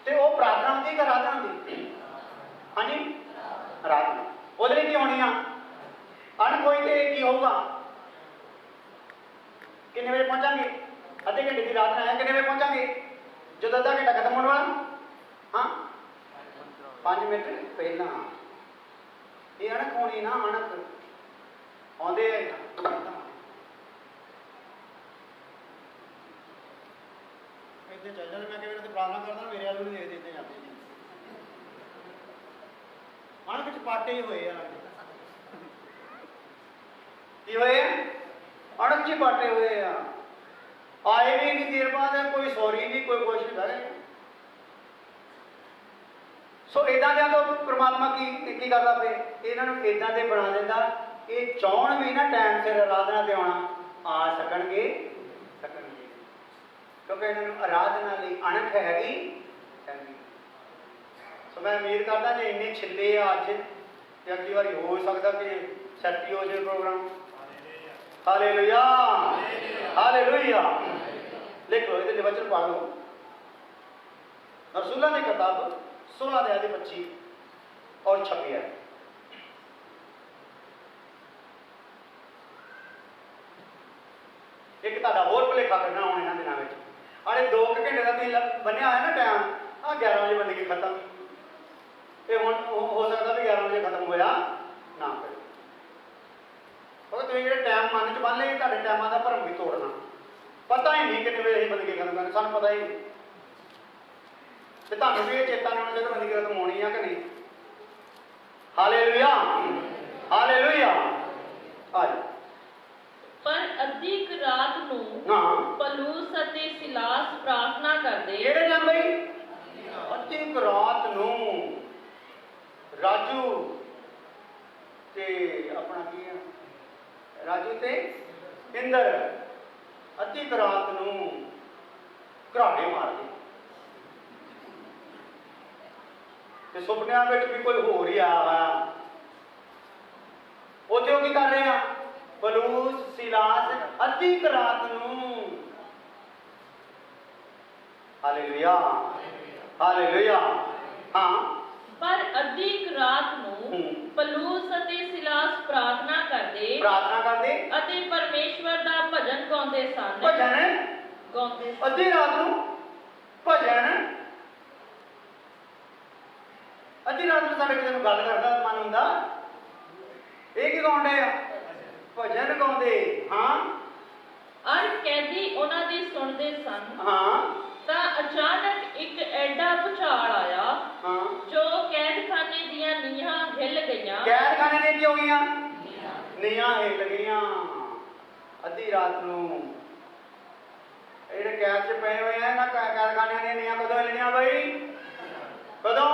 S1: ਤੇ ਉਹ ਪ੍ਰਾਰਥਨਾ ਹੁੰਦੀ ਕਿ ਆਰਾਧਨਾ ਹੁੰਦੀ? ਹਾਂਜੀ, ਆਰਾਧਨਾ। ਉਹਦੇ ਲਈ ਕੀ ਹੋਣੀ ਆ? ਅਣਖ ਹੋਈ ਤੇ ਕੀ ਹੋਊਗਾ? ਕਿੰਨੇ ਵਜੇ ਪਹੁੰਚਾਂਗੇ? ਅੱਧੇ ਘੰਟੇ ਦੀ ਆਰਾਧਨਾ ਹੈ, ਕਿੰਨੇ ਵਜੇ ਪਹੁੰਚਾਂਗੇ? ਜਦੋਂ ਅੱਧਾ ਘੰਟਾ ਖਤਮ ਹੋਣ ਵਾਲਾ, ਹਾਂ 5 ਮਿੰਟ ਪਹਿਲਾਂ। ਇਹ ਅਣਖ ਹੋਣੀ ਨਾ, ਅਣਖ ਆਉਂਦੇ ਇੱਥੇ ਚੱਲ ਜਾਂਦੇ। ਮੈਂ ਕਿਹਾ ਤੇ ਪ੍ਰਾਰਥਨਾ ਕਰਦਾ, ਮੇਰੇ ਵੱਲ ਨੂੰ ਦੇਖਦੇ। ਪਾਟੇ ਹੋਏ ਆ। ਕੀ ਹੋਏ ਆ? ਅਣਖ ਚ ਪਾਟੇ ਹੋਏ ਆ। ਆਏ ਵੀ ਨਹੀਂ ਦੇਰ ਬਾਅਦ, ਕੋਈ ਸੌਰੀ ਨਹੀਂ, ਕੋਈ ਕੁਛ ਨਹੀਂ ਕਰੇ। ਸੋ ਇਦਾਂ ਦੇ ਤੋਂ ਪ੍ਰਮਾਤਮਾ ਕੀ ਕਰਦਾ ਫਿਰ? ਇਹਨਾਂ ਨੂੰ ਇਦਾਂ ਦੇ ਬਣਾ ਦਿੰਦਾ, ਇਹ ਚਾਹਣ ਵੀ ਨਾ ਟਾਈਮ ਸਿਰ ਆਰਾਧਨਾ ਤੇ ਆਉਣਾ ਆ ਸਕਣਗੇ। ਕਿਉਂਕਿ ਇਹਨਾਂ ਨੂੰ ਆਰਾਧਨਾ ਲਈ ਅਣਖ ਹੈਗੀ। ਸੋ ਮੈਂ ਉਮੀਦ ਕਰਦਾ ਜੇ ਇੰਨੇ ਛਿੱਲੇ ਆ ਅੱਜ, ਤੇ ਅਗਲੀ ਵਾਰੀ ਹੋ ਸਕਦਾ ਕਿ ਸੈੱਟ ਹੋ ਜਾਵੇ ਪ੍ਰੋਗਰਾਮ। Hallelujah, hallelujah. ਲਿਖੋ ਇਹਦੇ ਵਚਨ ਪੜ੍ਹ ਲਓ। ਰਸੂਲਾਂ ਦੀ ਕਿਤਾਬ 16 ਅਧਿਆਇ 25 ਔਰ 26 ਹੈ। ਇੱਕ ਤੁਹਾਡਾ ਹੋਰ ਭੁਲੇਖਾ ਕਰਨਾ ਹੁਣ ਇਹਨਾਂ ਦਿਨਾਂ ਵਿੱਚ। ਆਲੇ 2 ਘੰਟੇ ਦਾ ਤੁਸੀਂ ਬੰਨਿਆ ਹੋਇਆ ਨਾ ਟਾਈਮ, ਆ 11 ਵਜੇ ਬੰਦਗੀ ਖਤਮ, ਤੇ ਹੁਣ ਹੋ ਸਕਦਾ ਵੀ 11 ਵਜੇ ਖਤਮ ਹੋਇਆ ਨਾ ਕਰੇ। ਕਿਉਂਕਿ ਤੁਸੀਂ ਜਿਹੜੇ ਟਾਈਮ ਮਨ ਚ ਬੰਨ ਲਏ, ਤੁਹਾਡੇ ਟਾਈਮਾਂ ਦਾ ਭਰਮ ਵੀ ਤੋੜਨਾ। ਪਤਾ ਹੀ ਨਹੀਂ ਕਿੰਨੇ ਵਜੇ ਅਸੀਂ ਬੰਦਗੀ ਖਤਮ ਕਰਨੀ, ਸਾਨੂੰ ਪਤਾ ਹੀ ਨਹੀਂ। ਤੇ ਤੁਹਾਨੂੰ ਵੀ ਇਹ ਚੇਤਾ ਨਹੀਂ ਹੋਣਾ ਚਾਹੀਦਾ ਬੰਦਗੀ ਖਤਮ ਹੋਣੀ ਆ ਕਿ ਨਹੀਂ। Hallelujah, hallelujah. ਆ ਜਾਓ।
S2: ਪਰ ਅੱਧੀ ਕੁ ਰਾਤ ਨੂੰ ਪਲੂਸ ਅਤੇ ਸਿਲਾਸ ਪ੍ਰਾਰਥਨਾ ਕਰਦੇ।
S1: ਕਿਹੜੇ ਜਨ ਬਈ? ਅੱਧੀ ਕੁ ਰਾਤ ਨੂੰ ਰਾਜੂ ਤੇ ਆਪਣਾ ਕੀ ਹੈ, ਰਾਜੂ ਤੇ ਇੰਦਰ ਅੱਧੀ ਕੁ ਰਾਤ ਨੂੰ ਘਰਾੜੇ ਮਾਰਦੇ, ਤੇ ਸੁਪਨਿਆਂ ਵਿੱਚ ਵੀ ਕੋਈ ਹੋਰ ਹੀ ਆਇਆ ਹੋਇਆ। ਉੱਥੇ ਉਹ ਕੀ ਕਰ ਰਹੇ ਆ? ਪਲੂਸ ਸਿਲਾਸ ਅੱਧੀ ਕੁ ਰਾਤ ਨੂੰ। Hallelujah, hallelujah. ਹਾਂ,
S2: ਪਰ ਅੱਧੀ ਕੁ ਰਾਤ ਨੂੰ ਪਲੂਸ ਅਤੇ ਸਿਲਾਸ ਪ੍ਰਾਰਥਨਾ ਕਰਦੇ ਅਤੇ ਪਰਮੇਸ਼ਵਰ ਦਾ ਭਜਨ ਗਾਉਂਦੇ ਸਨ।
S1: ਭਜਨ ਗਾਉਂਦੇ ਅੱਧੀ ਰਾਤ ਨੂੰ ਭਜਨ। ਅੱਧੀ ਰਾਤ ਨੂੰ ਸਾਡੇ ਕਿਸੇ ਨੂੰ ਗੱਲ ਕਰਦਾ ਮਨ ਹੁੰਦਾ, ਇਹ ਕੀ ਗਾਉਂਦੇ ਆ? ਭਜਨ ਗਾਉਂਦੇ। ਹਾਂ।
S2: ਅਰ ਕੈਦੀ ਉਹਨਾਂ ਦੀ ਸੁਣਦੇ ਸਨ।
S1: ਹਾਂ।
S2: ਤਾਂ ਅਚਾਨਕ ਇੱਕ ਐਡਾ ਭੁਚਾਲ ਆਇਆ।
S1: ਹਾਂ।
S2: ਜੋ ਕੈਦਖਾਨੇ ਦੀਆਂ ਨੀਹਾਂ ਹਿੱਲ ਗਈਆਂ।
S1: ਕੈਦਖਾਨੇ ਦੀਆਂ ਕੀ ਹੋ ਗਈਆਂ? ਨੀਹਾਂ ਹਿੱਲ ਗਈਆਂ। ਅੱਧੀ ਰਾਤ ਨੂੰ ਜਿਹੜੇ ਕੈਦ 'ਚ ਪਏ ਹੋਏ ਆ ਨਾ, ਕੈਦਖਾਨਿਆਂ ਦੀਆਂ ਨੀਹਾਂ ਕਦੋਂ ਹਿੱਲਣੀਆਂ ਬਈ? ਕਦੋਂ?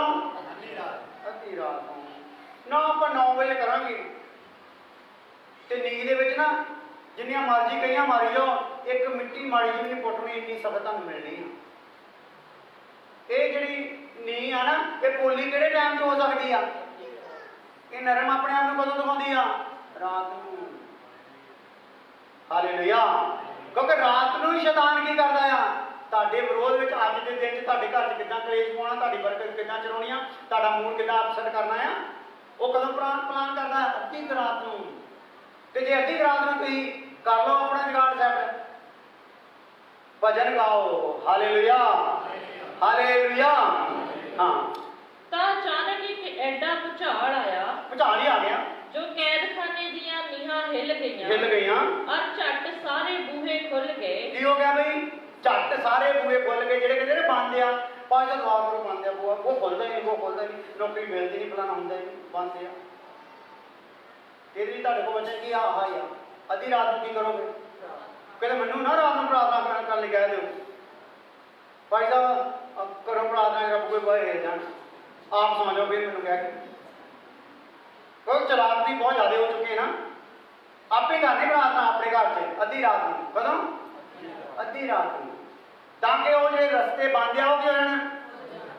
S1: ਅੱਧੀ ਰਾਤ ਨੂੰ। ਨਾ ਆਪਾਂ 9 ਵਜੇ ਕਰਾਂਗੇ, ਤੇ ਨੀਂਦ ਦੇ ਵਿੱਚ ਨਾ ਜਿੰਨੀਆਂ ਮਰਜ਼ੀ ਕਈਆਂ ਮਾਰੀ ਜਾਓ, ਇੱਕ ਮਿੱਟੀ ਮਾਰੀ ਜੀ ਵੀ ਨਹੀਂ ਪੁੱਟਣੀ, ਇੰਨੀ ਸਖਤ ਤੁਹਾਨੂੰ ਮਿਲਣੀ ਆ। ਇਹ ਜਿਹੜੀ ਨੀਂਹ ਆ ਨਾ, ਇਹ ਪੋਲੀ ਕਿਹੜੇ ਟਾਈਮ 'ਚ ਹੋ ਸਕਦੀ ਆ? ਇਹ ਨਰਮ ਆਪਣੇ ਆਪ ਨੂੰ ਕਦੋਂ ਦਿਖਾਉਂਦੀ ਆ? ਰਾਤ ਨੂੰ। ਹਾਲੇਲੂਇਆ। ਕਿਉਂਕਿ ਰਾਤ ਨੂੰ ਹੀ ਸ਼ੈਤਾਨ ਕੀ ਕਰਦਾ ਆ? ਤੁਹਾਡੇ ਵਿਰੋਧ ਵਿੱਚ ਅੱਜ ਦੇ ਦਿਨ 'ਚ ਤੁਹਾਡੇ ਘਰ 'ਚ ਕਿੱਦਾਂ ਕਲੇਸ਼ ਪਾਉਣਾ, ਤੁਹਾਡੀ ਬਰਕਤ ਕਿੱਦਾਂ ਚਲਾਉਣੀ ਆ, ਤੁਹਾਡਾ ਮੂਡ ਕਿੱਦਾਂ ਅਪਸੈਟ ਕਰਨਾ ਆ, ਉਹ ਕਦੋਂ ਪਲਾਨ ਕਰਦਾ? ਅੱਧੀ ਰਾਤ ਨੂੰ। ਤੇ ਜੇ ਅੱਧੀ ਰਾਤ ਨੂੰ ਤੁਸੀਂ ਕਰ ਲਓ ਆਪਣਾ ਜਗਾੜ ਸਾਹਿਬ, ਭਜਨ ਗਾਓ। Hallelujah, hallelujah. ਹਾਂ।
S2: ਤਾਂ ਅਚਾਨਕ ਇੱਕ ਐਡਾ ਭੁਚਾਲ ਆਇਆ।
S1: ਭੁਚਾਲ ਹੀ ਆ ਗਿਆ।
S2: ਜੋ ਕੈਦਖਾਨੇ ਦੀਆਂ ਨੀਹਾਂ ਹਿੱਲ ਗਈਆਂ। ਅਰ ਝੱਟ ਸਾਰੇ ਬੂਹੇ ਖੁੱਲ ਗਏ।
S1: ਕੀ ਹੋ ਗਿਆ ਬਈ? ਝੱਟ ਸਾਰੇ ਬੂਹੇ ਖੁੱਲ ਗਏ। ਜਿਹੜੇ ਕਹਿੰਦੇ ਨੇ ਬੰਦ ਆ, ਪੰਜ ਦਵਾਰ ਤੋਂ ਬੰਦ ਆ ਬੂਹਾ, ਉਹ ਖੁੱਲਦਾ ਹੀ ਨਹੀਂ, ਉਹ ਖੁੱਲਦਾ ਨਹੀਂ, ਨੌਕਰੀ ਮਿਲਦੀ ਨਹੀਂ, ਫਲਾਣਾ ਹੁੰਦਾ ਹੀ ਨਹੀਂ, ਬੰਦ ਆ। ਇਹਦੇ ਵੀ ਤੁਹਾਡੇ ਕੋਲ ਬਚਨ ਕੀ ਆਹ ਹੀ ਆ। ਅੱਧੀ ਰਾਤ ਨੂੰ ਕੀ ਕਰੋਗੇ? ਕਹਿੰਦੇ ਮੈਨੂੰ ਨਾ ਰਾਤ ਨੂੰ ਪ੍ਰਾਰਥਨਾ ਕਰਨ ਲਈ ਕਹਿ ਦਿਓ। ਭਾਈ ਸਾਹਿਬ ਕਰੋ ਪ੍ਰਾਰਥਨਾ, ਰੱਬ ਕੋਈ ਬਾਹਰ ਹਿੱਲ ਜਾਣ, ਆਪ ਸੌਂ ਜਾਓ ਫਿਰ ਮੈਨੂੰ ਕਹਿ ਕੇ। ਕਿਉਂਕਿ ਚਲਾਕ ਵੀ ਬਹੁਤ ਜ਼ਿਆਦਾ ਹੋ ਚੁੱਕੇ ਨਾ। ਆਪੇ ਕਰਨੀ ਪ੍ਰਾਰਥਨਾ ਆਪਣੇ ਘਰ 'ਚ ਅੱਧੀ ਰਾਤ ਨੂੰ। ਕਦੋਂ? ਅੱਧੀ ਰਾਤ ਨੂੰ। ਤਾਂ ਕਿ ਉਹ ਜਿਹੜੇ ਰਸਤੇ ਬੰਦ ਆ ਉਹ ਕੀ ਹੋ ਜਾਣ,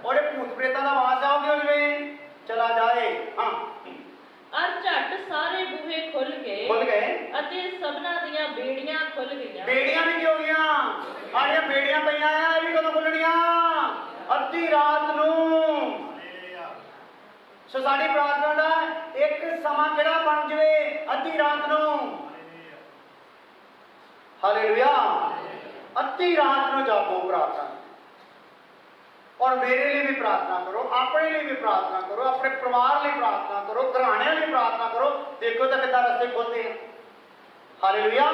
S1: ਉਹਦੇ ਭੂਤ ਪ੍ਰੇਤਾਂ ਦਾ ਵਾਸ ਆ ਉਹ ਕੀ ਹੋ ਜਾਵੇ, ਚਲਾ ਜਾਏ। ਹਾਂ।
S2: ਅਰ ਝੱਟ ਸਾਰੇ ਬੂਹੇ ਖੁੱਲ ਗਏ ਅਤੇ ਸਭਨਾਂ ਦੀਆਂ ਬੇੜੀਆਂ ਖੁੱਲ ਗਈਆਂ।
S1: ਬੇੜੀਆਂ ਵੀ ਕੀ ਹੋ ਗਈਆਂ? ਆਹ ਬੇੜੀਆਂ ਪਈਆਂ ਆ, ਇਹ ਵੀ ਕਦੋਂ ਖੁੱਲਣੀਆਂ? ਅੱਧੀ ਰਾਤ ਨੂੰ। ਸੋ ਸਾਡੀ ਪ੍ਰਾਰਥਨਾ ਦਾ ਇੱਕ ਸਮਾਂ ਕਿਹੜਾ ਬਣ ਜਵੇ? ਅੱਧੀ ਰਾਤ ਨੂੰ। ਹਾਲੇਲੂਇਆ। ਅੱਧੀ ਰਾਤ ਨੂੰ ਜਾਗੋ ਪ੍ਰਾਰਥਨਾ। ਔਰ ਮੇਰੇ ਲਈ ਵੀ ਪ੍ਰਾਰਥਨਾ ਕਰੋ, ਆਪਣੇ ਲਈ ਵੀ ਪ੍ਰਾਰਥਨਾ ਕਰੋ, ਆਪਣੇ ਪਰਿਵਾਰ ਲਈ ਪ੍ਰਾਰਥਨਾ ਕਰੋ, ਘਰਾਣਿਆਂ ਲਈ ਪ੍ਰਾਰਥਨਾ ਕਰੋ। ਦੇਖੋ ਤਾਂ ਕਿੱਦਾਂ ਰਸਤੇ ਖੁੱਲਦੇ ਆ। ਹਾਲੇਲੂਇਆ।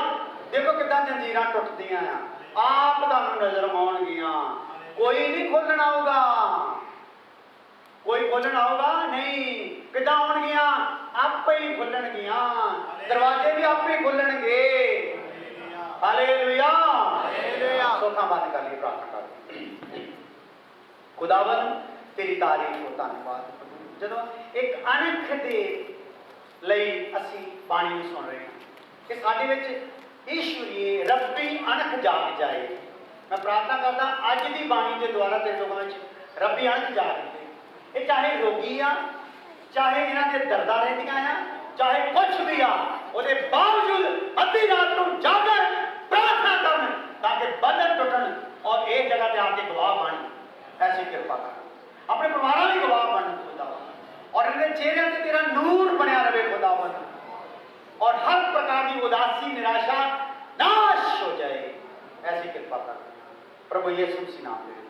S1: ਦੇਖੋ ਕਿੱਦਾਂ ਜੰਜੀਰਾਂ ਟੁੱਟਦੀਆਂ ਆ। ਆਪ ਤੁਹਾਨੂੰ ਨਜ਼ਰ ਆਉਣਗੀਆਂ, ਕੋਈ ਨਹੀਂ ਖੋਲ੍ਹਣ ਆਊਗਾ। कोई खोलन आऊगा नहीं। किदा आउणगियां? आपे ही खुलणगियां। दरवाजे भी आपे ही खुलणगे। हालेलुया। सोखा बंद कर लिए, प्रार्थना कर। खुदावन तेरी तारीफ हो, धन्यवाद। ਜਦੋਂ ਇੱਕ ਅਣਖ ਦੇ ਲਈ ਅਸੀਂ ਬਾਣੀ ਨੂੰ ਸੁਣ ਰਹੇ ਹਾਂ ਕਿ ਸਾਡੇ ਵਿੱਚ ਈਸ਼ਵਰੀਏ ਰੱਬੀ ਅਣਖ ਜਾਗ ਜਾਏ। ਮੈਂ ਪ੍ਰਾਰਥਨਾ ਕਰਦਾ ਅੱਜ ਦੀ ਬਾਣੀ ਦੇ ਦੁਆਰਾ ਤੇਰੇ ਲੋਕਾਂ ਵਿੱਚ ਰੱਬੀ ਅਣਖ ਜਾਗ ਜਾਏ। ਇਹ ਚਾਹੇ ਰੋਗੀ ਆ, ਚਾਹੇ ਇਹਨਾਂ ਦੇ ਦਰਦਾਂ ਰਹਿੰਦੀਆਂ ਆ, ਚਾਹੇ ਕੁਛ ਵੀ ਆ, ਉਹਦੇ ਬਾਵਜੂਦ ਅੱਧੀ ਰਾਤ ਨੂੰ ਜਾਗਣ ਪ੍ਰਾਰਥਨਾ ਕਰਨ ਤਾਂ ਕਿ ਬੰਧਨ ਟੁੱਟਣ ਔਰ ਇਹ ਜਗ੍ਹਾ ਤੇ ਆ ਕੇ ਗਵਾਹ ਬਣ। ਐਸੀ ਕਿਰਪਾ ਕਰ, अपने परिवार भी गवाह बन खुदावन, और इनके चेहरे से तेरा नूर बनया रहे खुदावन, और हर प्रकार की उदासी निराशा नाश हो जाए। ऐसी कृपा कर प्रभु यीशु मसीह नाम में।